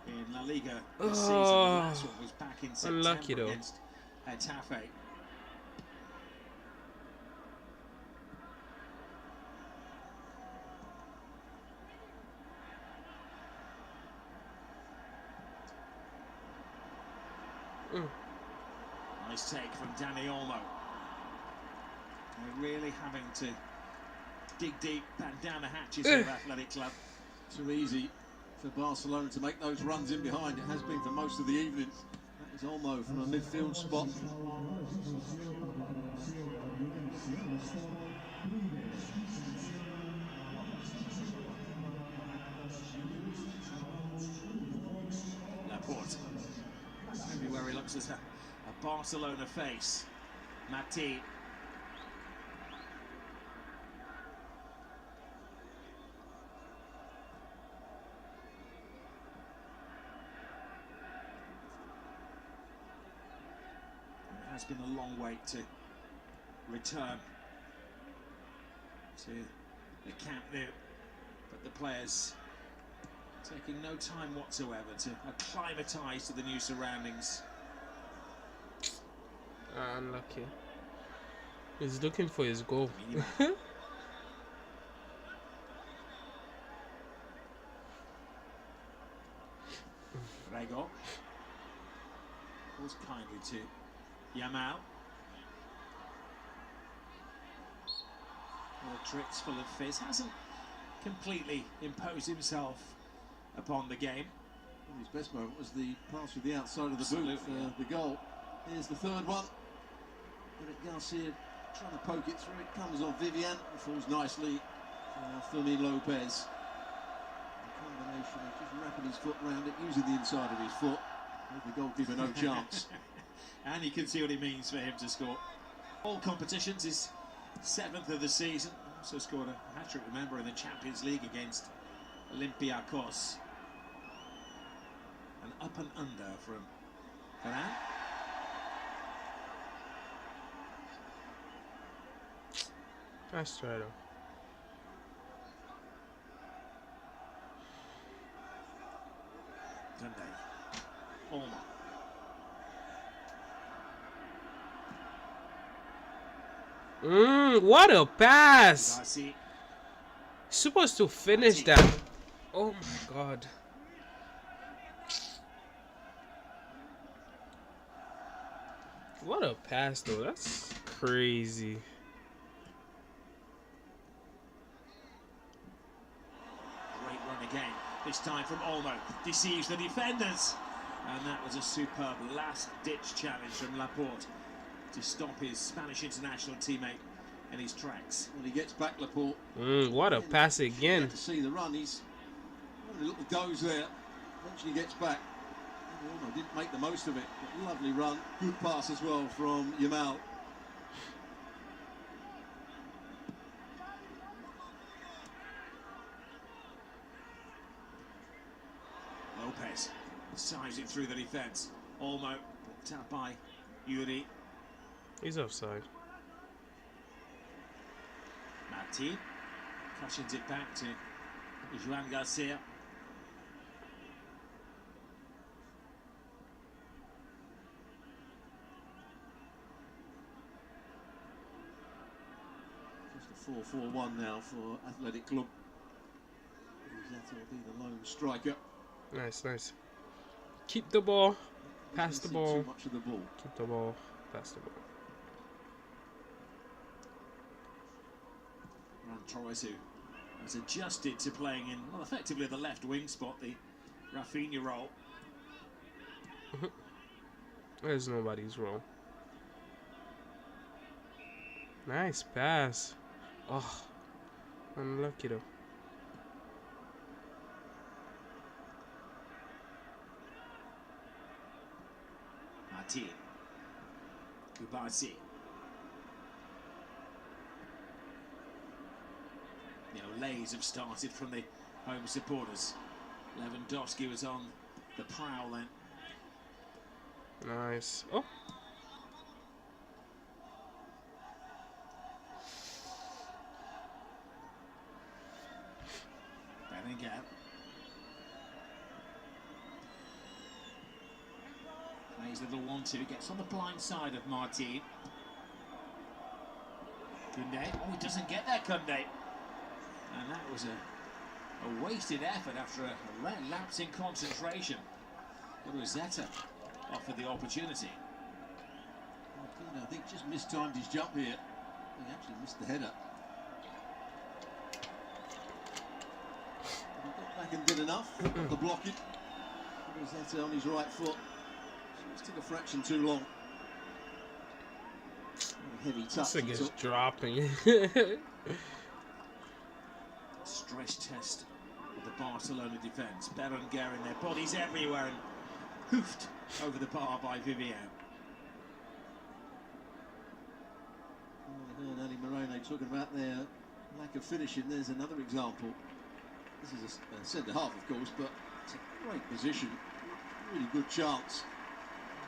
in La Liga this season. The Oh, last one was back in September unlucky though. against Getafe. Nice take from Dani Olmo. They're really having to dig deep back down the hatches of Athletic Club. Too easy for Barcelona to make those runs in behind. It has been for most of the evening. That is Olmo from a midfield spot. comes as a Barcelona face. Mati. It has been a long wait to return to the Camp Nou, but the players taking no time whatsoever to acclimatise to the new surroundings. Unlucky. He's looking for his goal. Rego calls kindly to Yamal. The tricks full of fizz. Hasn't completely imposed himself upon the game. Well, his best moment was the pass with the outside of the boot for the goal. Here's the third one. Garcia trying to poke it through. It comes on Vivian and falls nicely for Fermin Lopez. The combination of just wrapping his foot around it, using the inside of his foot, with the goalkeeper no chance. And you can see what it means for him to score. All competitions, his 7th of the season. Also scored a hat-trick, remember, in the Champions League against Olympiacos. An up and under from Ferran. Nice try though. Olmo. What a pass! Garcia. Supposed to finish that. Oh my god. What a pass though. That's crazy. Great run again. This time from Olmo. Deceives the defenders. And that was a superb last-ditch challenge from Laporte to stop his Spanish international teammate in his tracks. When he gets back, Laporte. What a pass again. To see the run, he's having a little goes there. Eventually gets back. Olmo didn't make the most of it. But lovely run. Good pass as well from Yamal. Lopez sides it through the defence. Olmo picked up by Yuri. He's offside. Mati cushions it back to Juan Garcia. Just a 4-4-1 now for Athletic Club. That will be the lone striker. Nice, nice. Keep the ball. Pass the ball. Too much of the ball. Keep the ball. Pass the ball. Torres, who has adjusted to playing in, well, effectively the left wing spot, the Rafinha role. There's nobody's role. Nice pass. Oh, unlucky though. Martin. Kubasi. Lays have started from the home supporters. Lewandowski was on the prowl then. Nice. Oh. Bellingham. Plays little 1-2, gets on the blind side of Martin. Kunde. Oh, he doesn't get there, Kunde. And that was a wasted effort after a lapse in concentration. Rosetta offered the opportunity. I think just mistimed his jump here. He actually missed the header. He got back and did enough. The blocking. Rosetta on his right foot. Just took a fraction too long. A heavy touch. This thing is dropping. Stress test of the Barcelona defence. Berenguer in their bodies everywhere, and hoofed over the bar by Vivian. I heard Ali Moreno talking about their lack of finishing. There's another example. This is a centre-half, of course, but it's a great position. Really good chance.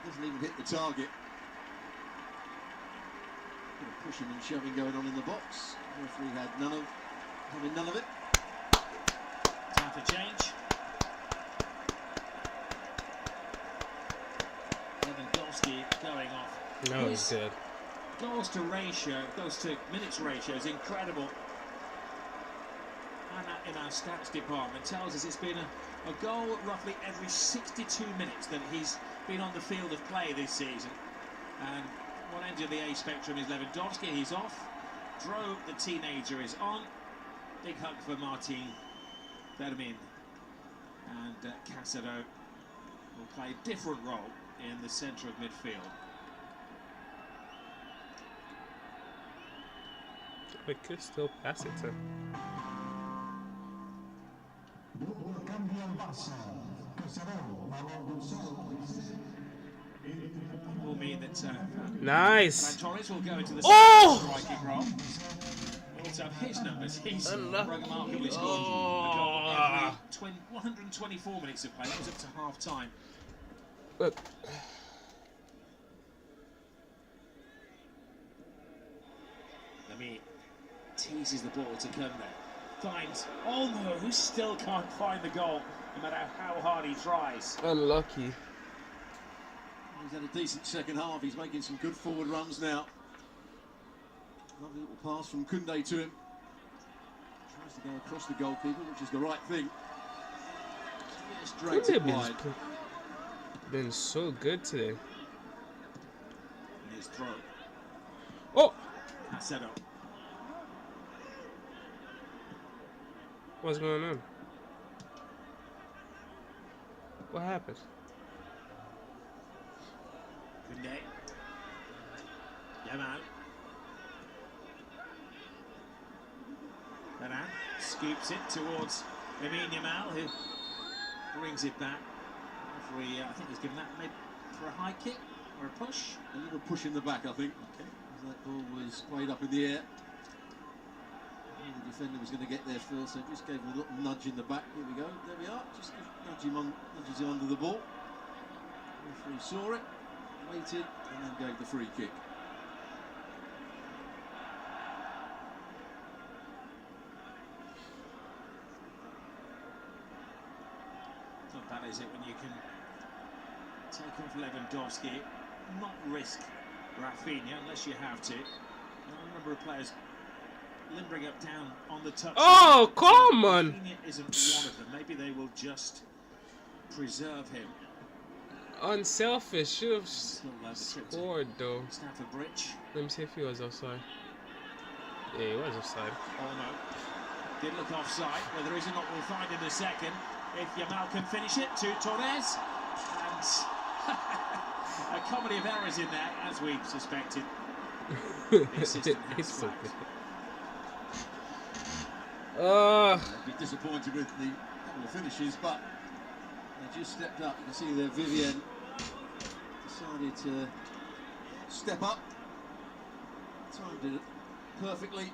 Doesn't even hit the target. Bit of pushing and shoving going on in the box. The referee had having none of it. Time for change. Lewandowski going off. No, he's dead. Goals to minutes ratio is incredible. And that in our stats department tells us it's been a goal roughly every 62 minutes that he's been on the field of play this season. And one end of the A spectrum is Lewandowski, he's off. Dro, the teenager, is on. Big hug for Martin Vermin. And Casado will play a different role in the centre of midfield. We could still pass it to him. Will mean that nice. Torres will go into the striking role. Also his numbers. He's remarkably scored a goal every 124 minutes of play. That was up to half time. Look. Lemmy teases the ball to come there. Finds almost, still can't find the goal, no matter how hard he tries. Unlucky. He's had a decent second half. He's making some good forward runs now. Lovely little pass from Koundé to him. Tries to go across the goalkeeper, which is the right thing. Just drags it wide. Been so good today. His throw. Oh! Casado. What's going on? What happened? Koundé. Yamal. Baran scoops it towards Lamine Yamal, who brings it back. Referee, I think he's given that maybe for a high kick or a push. A little push in the back, I think. Okay. As that ball was played up in the air. The defender was going to get there first, so just gave him a little nudge in the back. Here we go. There we are. Just nudges him under the ball. The referee saw it, waited, and then gave the free kick. Not bad, is it, when you can take off Lewandowski, not risk Rafinha unless you have to. A number of players limbering up down on the touch. Oh, come on! Rafinha isn't one of them. Maybe they will just preserve him. Unselfish. Should have scored though. Stamford Bridge. Let me see if he was offside. Yeah, he was offside. Olmo did look offside. Whether he's not, we'll find in a second. If Yamal can finish it to Torres. And a comedy of errors in there, as we suspected. The assistant has flagged. I'd be disappointed with the couple of finishes, but they just stepped up. You can see there Vivian decided to step up. Timed it perfectly.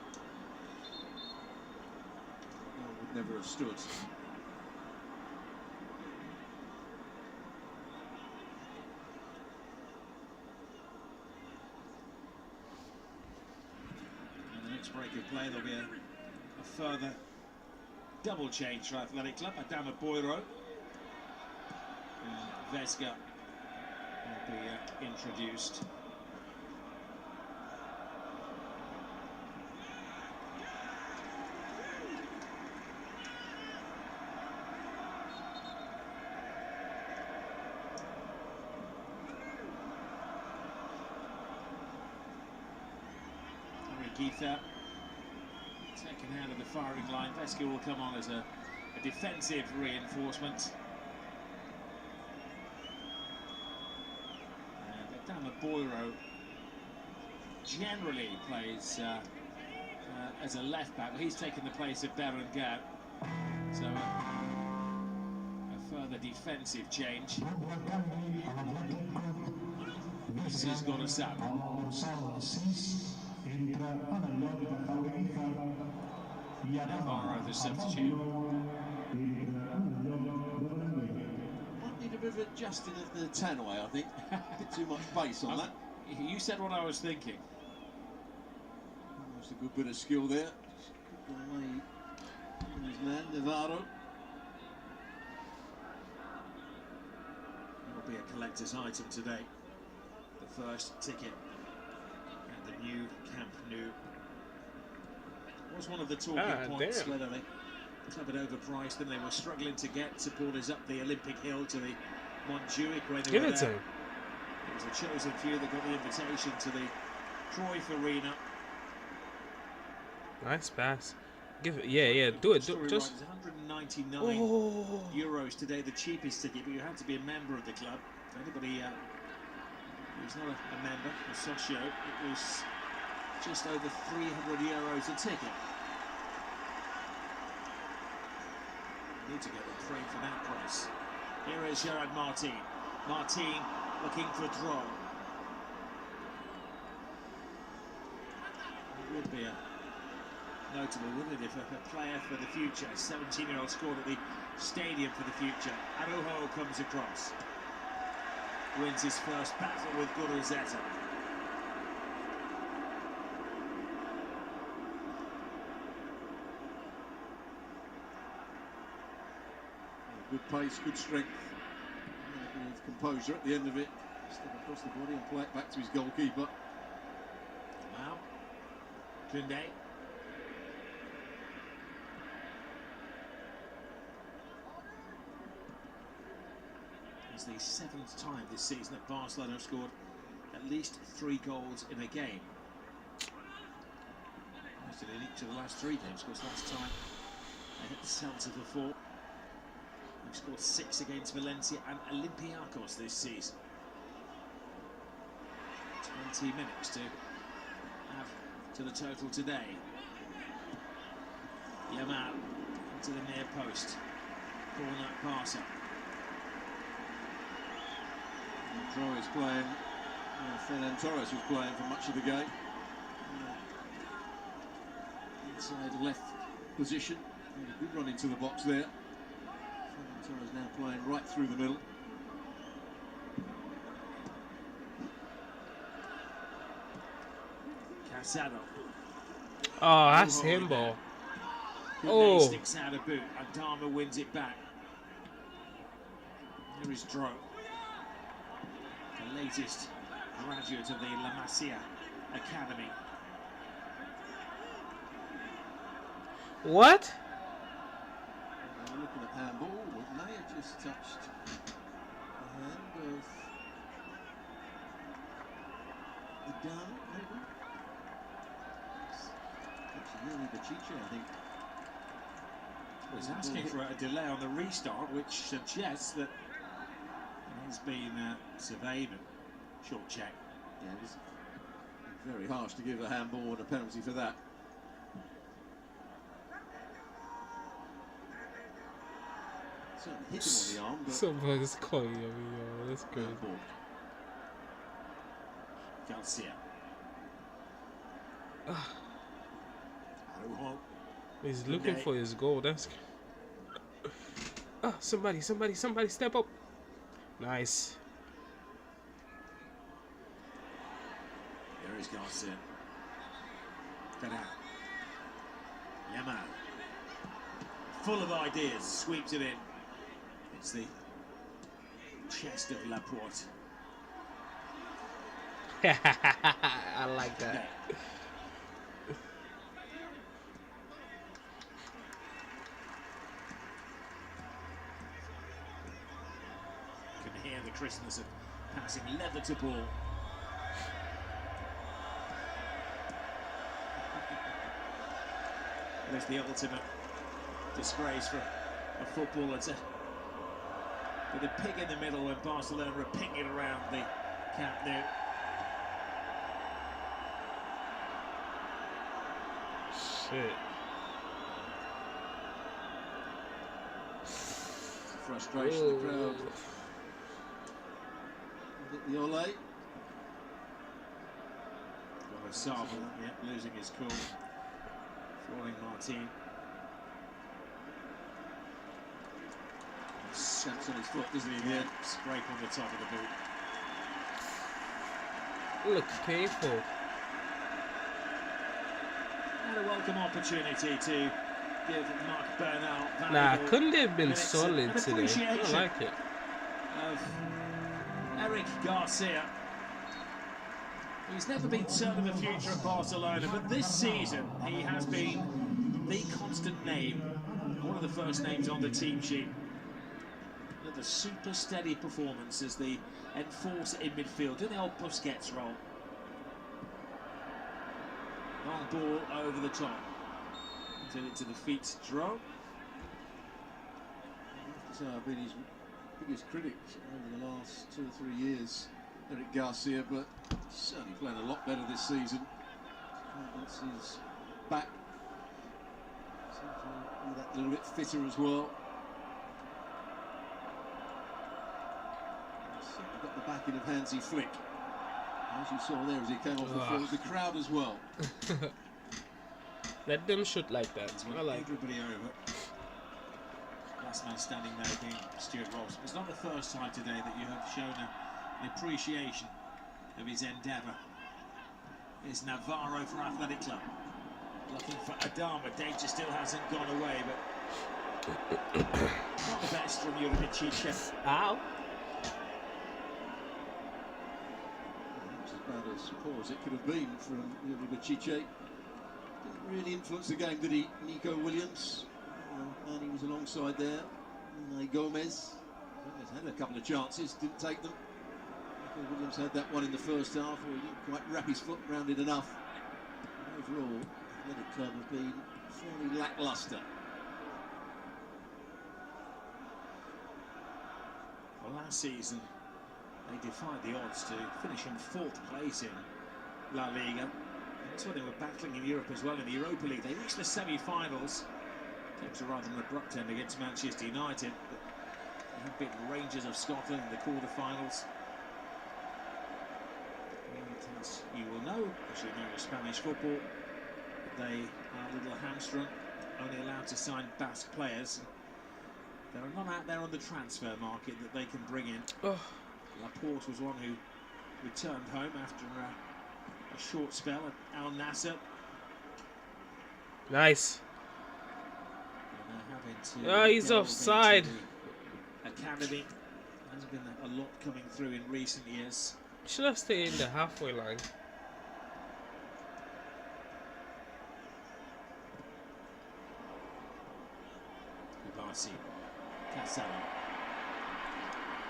Well, would never have stood. And the next break of play, there'll be a further double change for Athletic Club. Adama Boiro and Vesga will be introduced. Githa taken out of the firing line. Vesca will come on as a defensive reinforcement. And Adama Boiro generally plays as a left back. He's taken the place of Berenguer. So a further Another defensive change. This has got us up. Navarro, the substitute. Might need a bit of adjusting of the Tanway, I think. A bit too much pace on that. You said what I was thinking. Almost a good bit of skill there. Just put away from his man, Navarro. It'll be a collector's item today. The first ticket at the new Camp Nou. Was one of the talking points whether the club had overpriced them. They were struggling to get supporters up the Olympic Hill to the Montjuic when they were there. It was a chosen few that got the invitation to the Cruyff Arena. Nice pass. Give it, yeah, do it. Just. It's 199 euros today, the cheapest ticket, but you had to be a member of the club. For anybody who's not a member, a socio, it was just over 300 euros a ticket. You need to get the train for that price. Here is Gerard Martin. Martin looking for draw. It would be notable, wouldn't it, if a player for the future, a 17-year-old, scored at the stadium for the future. Araujo comes across. Wins his first battle with Guruzeta. Good pace, good strength. With composure at the end of it. Step across the body and play it back to his goalkeeper. Now, Kunde. It's the 7th time this season that Barcelona have scored at least 3 goals in a game. Most in each of the last 3 games, of course. Last time they hit Celta for 4. They've scored 6 against Valencia and Olympiacos this season. 20 minutes to add to the total today. Yamal into the near post. Corner passer. Torres playing, Fernan Torres was playing for much of the game. Inside left position. Made a good run into the box there. Fernan Torres now playing right through the middle. Casado. Oh, that's him, ball. Oh. Sticks out a boot. Adama wins it back. Here is Dro. The latest graduate of the La Masia Academy. What? We're looking at handball. It may have just touched the hand of the gun, maybe. Actually, nearly the Chiche, I think. Was asking for a delay on the restart, which suggests that has been surveyed and short check. Yeah, it was very harsh to give a handball and a penalty for that. Certainly hit him on the arm, but Somebody's calling me, yo. That's good. Garcia. He's looking for his goal. That's. Somebody step up. Nice. There is Garcia. Yamal. Full of ideas, sweeps it in. It's the chest of Laporte. I like that. The Christmas of passing leather to ball. There's the ultimate disgrace for a footballer to, with a pig in the middle when Barcelona are picking around the Camp Nou. Shit. frustration. The crowd. The Ole. Got a Sable, yeah, losing his cool. Falling Martin. Steps on his foot, doesn't he? Yeah. Scrape on the top of the boot. Looks painful. And a welcome opportunity to give Mark Bernal Nah, couldn't they have been solid today? I don't like it. Of Eric Garcia. He's never been certain of a future at Barcelona, but this season he has been the constant name, one of the first names on the team sheet. The super steady performance as the enforcer in midfield, doing the old Busquets role. Long ball over the top. Until it to the feet draw. I've been his biggest critic over the last 2 or 3 years, Eric Garcia, but certainly playing a lot better this season. Confidence is back. Seems to be that little bit fitter as well. Certainly got the backing of Hansi Flick, as you saw there as he came off the field. The crowd as well. Let them shoot like that. I like everybody over. Last man standing there being Stuart Robson. It's not the first time today that you have shown an appreciation of his endeavour. Here's Navarro for Athletic Club. Looking for Adama. Danger still hasn't gone away, but not the best from Juricic. Ow. About as poor as it could have been from Juricic. Didn't really influence the game, did he? Nico Williams, and he was alongside there. Gomez had a couple of chances, didn't take them. Nico Williams had that one in the first half, where he didn't quite wrap his foot around it enough. But overall, Athletic Club have been fairly lacklustre. Well, last season they defied the odds to finish in 4th place in La Liga. That's why they were battling in Europe as well. In the Europa League, they reached the semi-finals. Came to rather an abrupt end against Manchester United. But they have beaten Rangers of Scotland in the quarter-finals. And as you will know, as you know your Spanish football, they are a little hamstrung, only allowed to sign Basque players. There are none out there on the transfer market that they can bring in. Laporte was one who returned home after a short spell at Al Nassr. Nice. He's offside. Academy. There's been a lot coming through in recent years. Should have stayed in the halfway line. Barca. Casano.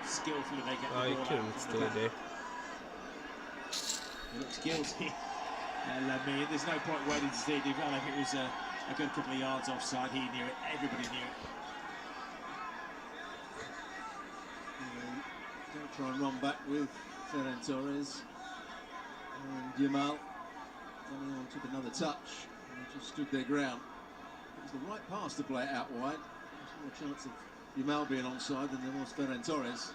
Skillfully they get the Oh, he ball couldn't out stay from the there. He looks guilty. There's no point waiting to see it develop. It was a good couple of yards offside. He knew it. Everybody knew it. Don't try and run back with Ferran Torres and Yamal. Daniel took another touch and he just stood their ground. It was the right pass to play it out wide. There's more chance of Yamal being onside than there was Ferran Torres.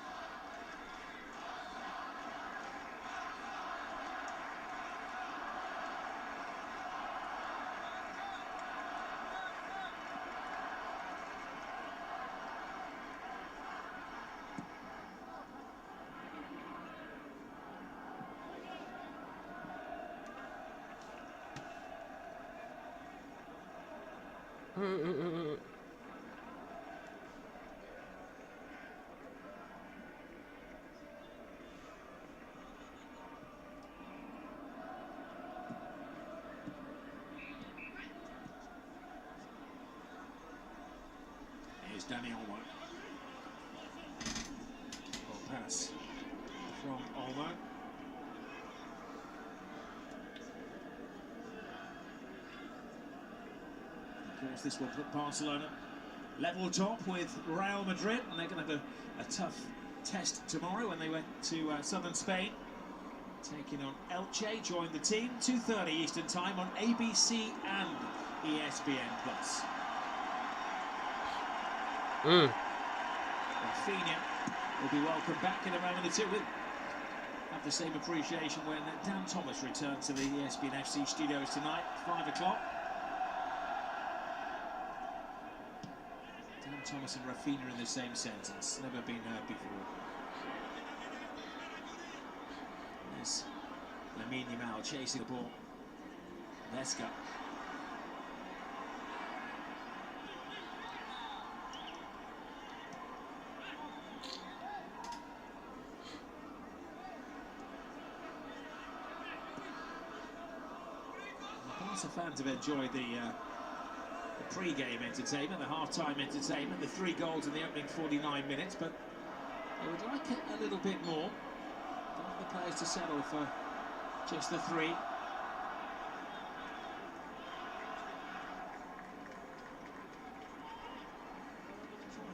Here's Danny Olmo. Well, pass from Olmo. Of course, this will put Barcelona level top with Real Madrid, and they're going to have a tough test tomorrow when they went to southern Spain. Taking on Elche, joined the team, 2:30 Eastern Time on ABC and ESPN+. Rafinha will be welcomed back in a moment or two. We'll have the same appreciation when Dan Thomas returns to the ESPN FC studios tonight, 5 o'clock. Dan Thomas and Rafinha in the same sentence. Never been heard before. There's Lamine Yamal chasing the ball. Vesca. Barca fans have enjoyed the pre-game entertainment, the half-time entertainment, the 3 goals in the opening 49 minutes, but they would like it a little bit more. Don't want the players to settle for just the 3. Try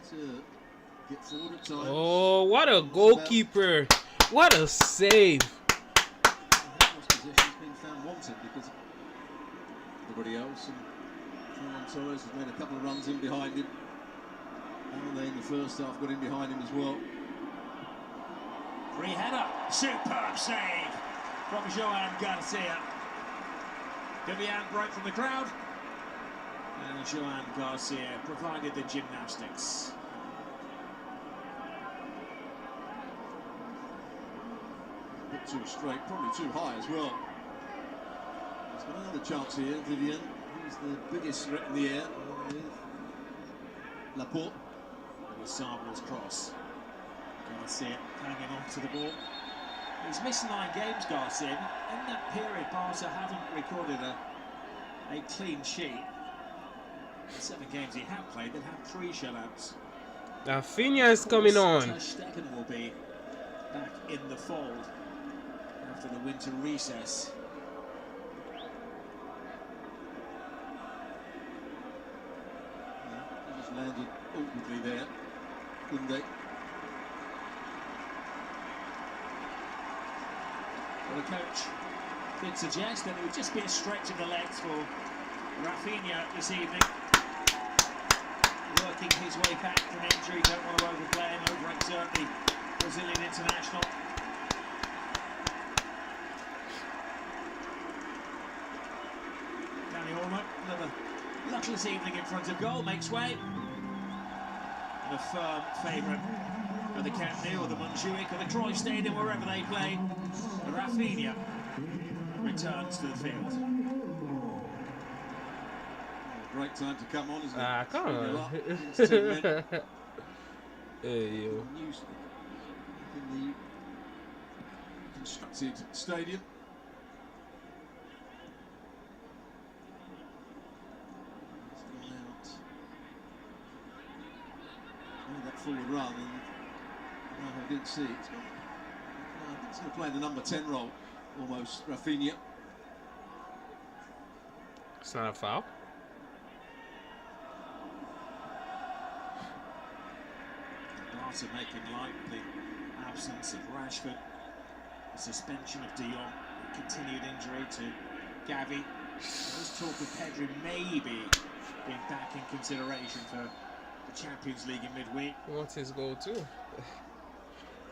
to get forward at times. Oh, what a goalkeeper! What a save! Possession's been found wanted because everybody else, and Ferran Torres has made a couple of runs in behind him. And they in the first half got in behind him as well. Free header, superb save from Joan Garcia. Vivian broke from the crowd, and Joan Garcia provided the gymnastics. A bit too straight, probably too high as well. He's got another chance here, Vivian. He's the biggest threat in the air with Laporte. With Sable's cross. Garcia hanging on to the ball. He's missed 9 games, Garcia. In that period, Barca haven't recorded a clean sheet. The 7 games he had played, they've had 3 shutouts. Rafinha is coming on. Ter Stegen will be back in the fold after the winter recess. He just landed awkwardly there. Kunde. Well, the coach did suggest that it would just be a stretch of the legs for Rafinha this evening. Working his way back from injury, don't want to overplay him, overexert the Brazilian international. Danny Olmo, another luckless evening in front of goal, makes way. And a firm favourite for the Camp Nou or the Montjuic or the Cruyff Stadium, wherever they play. Rafinha returns to the field. Great time to come on, isn't it? Ah, come on. Hey, yo. In the constructed stadium. He's gone out. Made that forward run, and I didn't see it. He's going to play the number 10 role, almost, Rafinha. It's not a foul. Barca making light of the absence of Rashford, the suspension of De Jong, the continued injury to Gavi. There's talk of Pedri maybe being back in consideration for the Champions League in midweek. What's his goal too?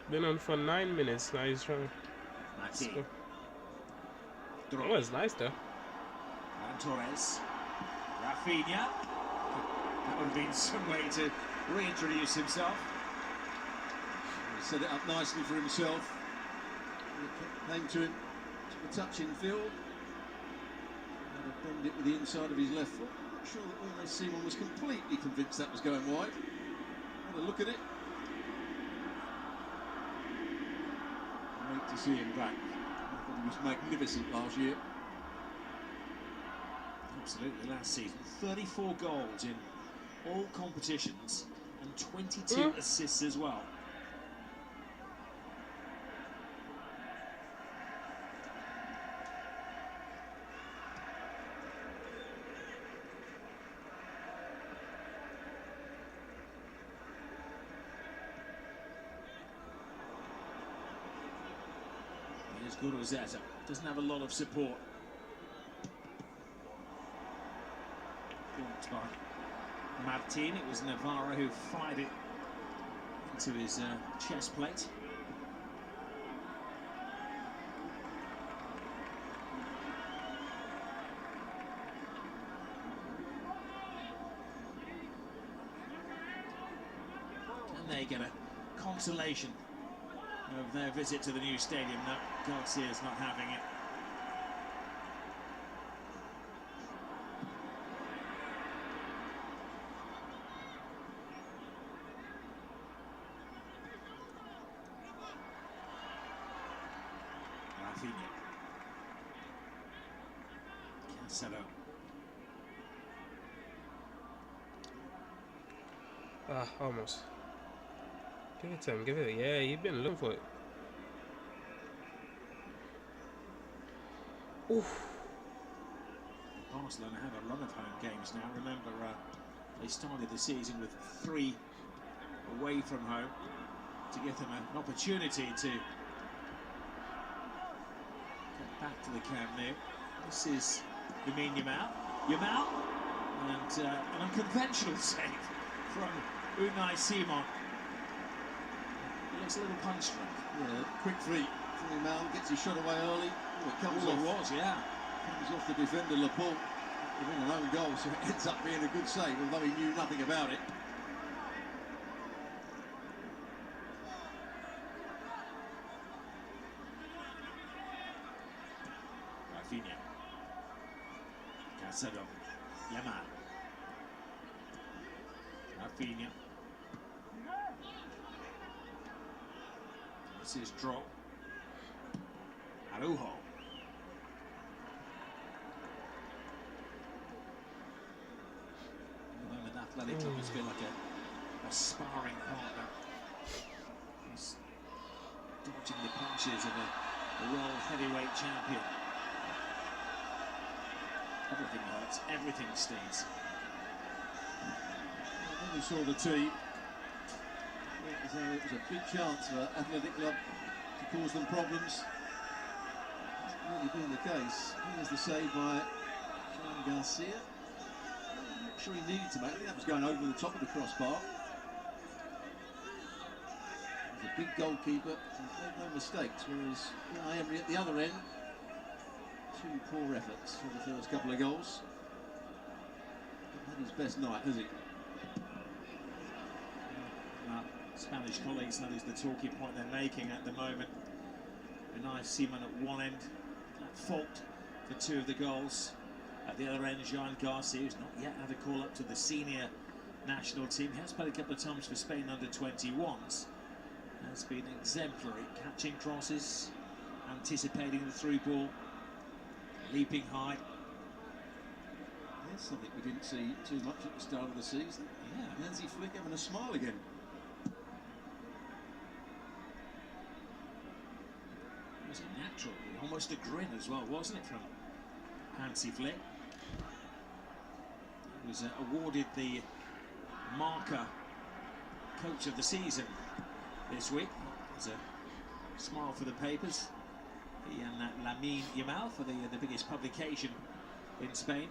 Been on for 9 minutes now. He's trying. Mati. Oh, it's nice though. And Torres. Rafinha. That would have been some way to reintroduce himself. He set it up nicely for himself. Came to him, took a touch in field. Bombed it with the inside of his left foot. Not sure that Unai Simon was completely convinced that was going wide. Have a look at it. Great to see him back. I thought he was magnificent last year. Absolutely, last season. 34 goals in all competitions and 22 assists as well. Here's Guruzeta. Doesn't have a lot of support. By Martin, it was Navarro who fired it to his chest plate. Can they get a consolation of their visit to the new stadium? No, Garcia's not having it. Cancelo. Almost. Give it to him, give it. Yeah, you've been looking for it. Oof. Barcelona have a run of home games now. Remember, they started the season with 3 away from home to give them an opportunity to get back to the Camp Nou. This is Yamal, and an unconventional save from Unai Simon. He looks a little punch drunk. Yeah, quick feet from Yamal, gets his shot away early. Oh, it comes off. Comes off the defender Laporte. Within an own goal, so it ends up being a good save, although he knew nothing about it. Rafinha. Cancelo. Yamal. Rafinha. This is draw. Araujo. Athletic Club has been like a sparring partner. He's dodging the punches of a world heavyweight champion. Everything hurts, everything stings. When we saw the team, it was a big chance for Athletic Club to cause them problems. That's really been the case. Here's the save by Garcia. Sure he needed to make it. That was going over the top of the crossbar. He's a big goalkeeper, he's made no mistakes, whereas Emery at the other end, 2 poor efforts for the first couple of goals. Not his best night, has he? Spanish colleagues, that is the talking point they're making at the moment. Unai Simon at one end, at fault for 2 of the goals. At the other end, Jean Garcia, who's not yet had a call up to the senior national team. He has played a couple of times for Spain under-21s. Has been exemplary, catching crosses, anticipating the through ball, leaping high. There's something we didn't see too much at the start of the season. Yeah, Hansi Flick having a smile again. It was a natural, almost a grin as well, wasn't it, from Hansi Flick? He was awarded the marca coach of the season this week. It was a smile for the papers. He and Lamine Yamal for the biggest publication in Spain.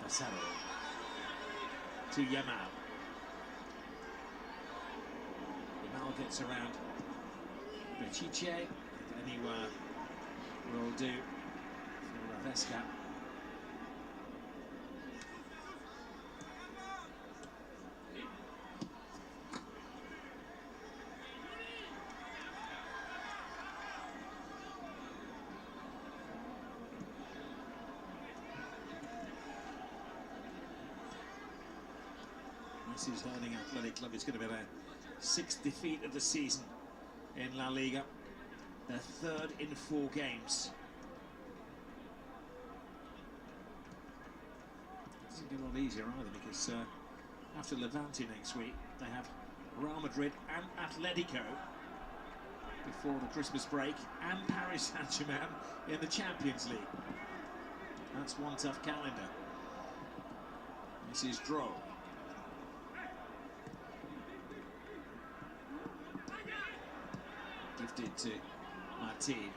Cancelo to Yamal. Yamal gets around Bechiche, and anywhere will do for Vesca. This is Herding Athletic Club. It's going to be their 6th defeat of the season in La Liga. Their 3rd in 4 games. It doesn't get a lot easier either, because after Levante next week, they have Real Madrid and Atletico before the Christmas break, and Paris Saint-Germain in the Champions League. That's one tough calendar. This is draw. Gifted to Martin.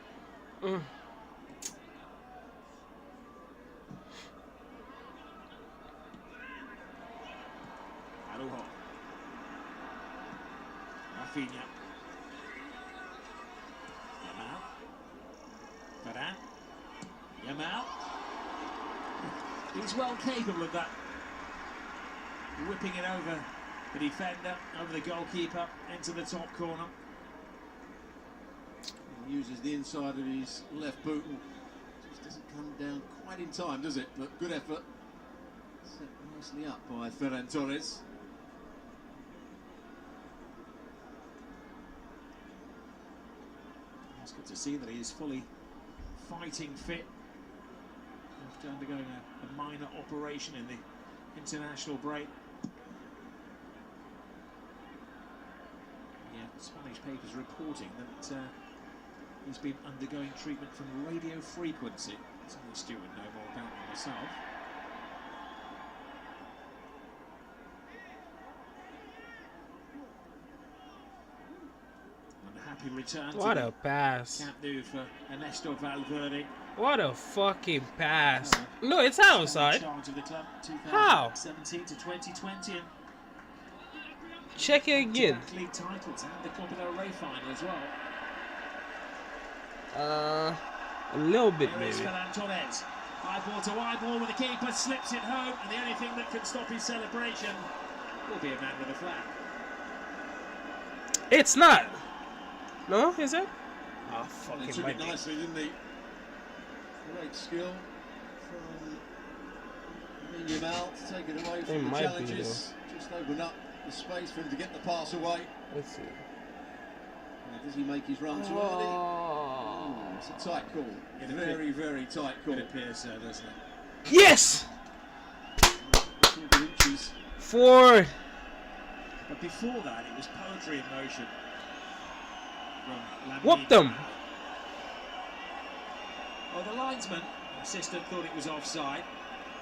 Araujo. Ferran. Yamal. He's well capable of that. Whipping it over the defender, over the goalkeeper, into the top corner. He uses the inside of his left boot. Just doesn't come down quite in time, does it? But good effort. Set nicely up by Ferran Torres. It's good to see that he is fully fighting fit after undergoing a minor operation in the international break. Yeah, Spanish papers reporting that he's been undergoing treatment from radio frequency. Something Stuart would know more about than myself. Unhappy return. What a pass. Camp Nou for Ernesto Valverde. What a fucking pass. No, it's outside. Charge of the club, How? 2017 to 2020. And check it again. league titles and the Copa del Rey final as well. A little bit Here is maybe. Ferran Torres. Eyeball to eyeball with the keeper, slips it home, and the only thing that can stop his celebration will be a man with a flag. It's not. No, is it? Oh, He fucking took might it be. nicely, didn't he? Great skill from Yamal to take it away It from the might be, challenges. Just open up the space for him to get the pass away. Let's see. Does he make his run too early? Oh. It's a tight call. Very, very tight call. It appears so, doesn't it? Yes! Talking inches. Forward. But before that, it was poetry in motion. From Lamine. Whoop them. Well, the linesman, assistant, thought it was offside.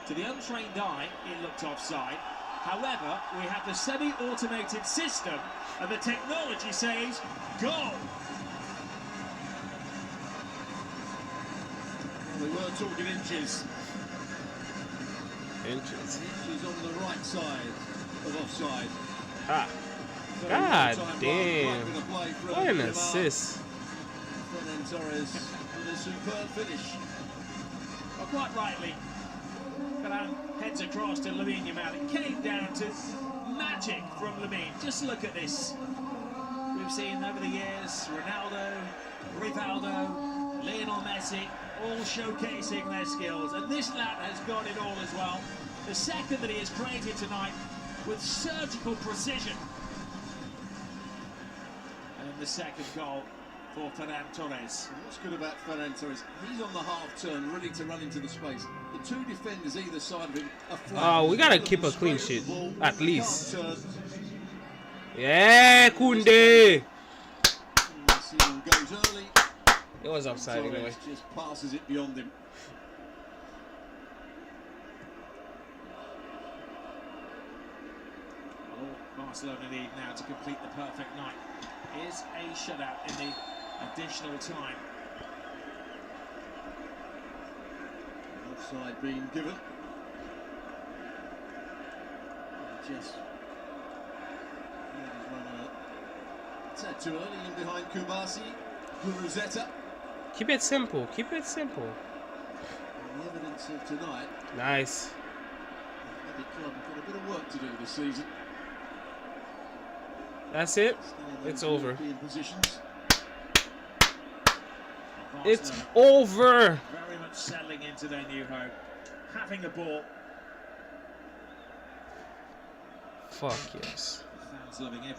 To the untrained eye, it looked offside. However, we have the semi-automated system, and the technology says, goal! We were talking inches. Inches. Inches on the right side of offside. Ah. Very God well-timed damn. run, right with a play from What an Yamal. assist. Ferran Torres with a superb finish. Well, quite rightly, Ferran heads across to Lamine Yamal. It came down to magic from Lamine. Just look at this. We've seen over the years Ronaldo, Rivaldo, Lionel Messi, all showcasing their skills. And this lad has got it all as well. The second that he has created tonight with surgical precision. And the second goal for Ferran Torres. What's good about Ferran Torres? He's on the half turn, ready to run into the space. The two defenders either side of him are flat. Oh, we gotta keep a clean sheet, at least. Yeah, Kunde. Goes early. It was offside anyway. Torres just passes it beyond him. All Barcelona need now to complete the perfect night is a shutout in the additional time. Offside being given. Just it's too early in behind Kubasi. Guruzeta. Keep it simple. Keep it simple. And the evidence of tonight. Nice. The club have got a bit of work to do this season. That's it. Staying in It's those over. European positions. It's Barcelona over. very much settling into their new home, having the ball. Fuck yes. Fans loving every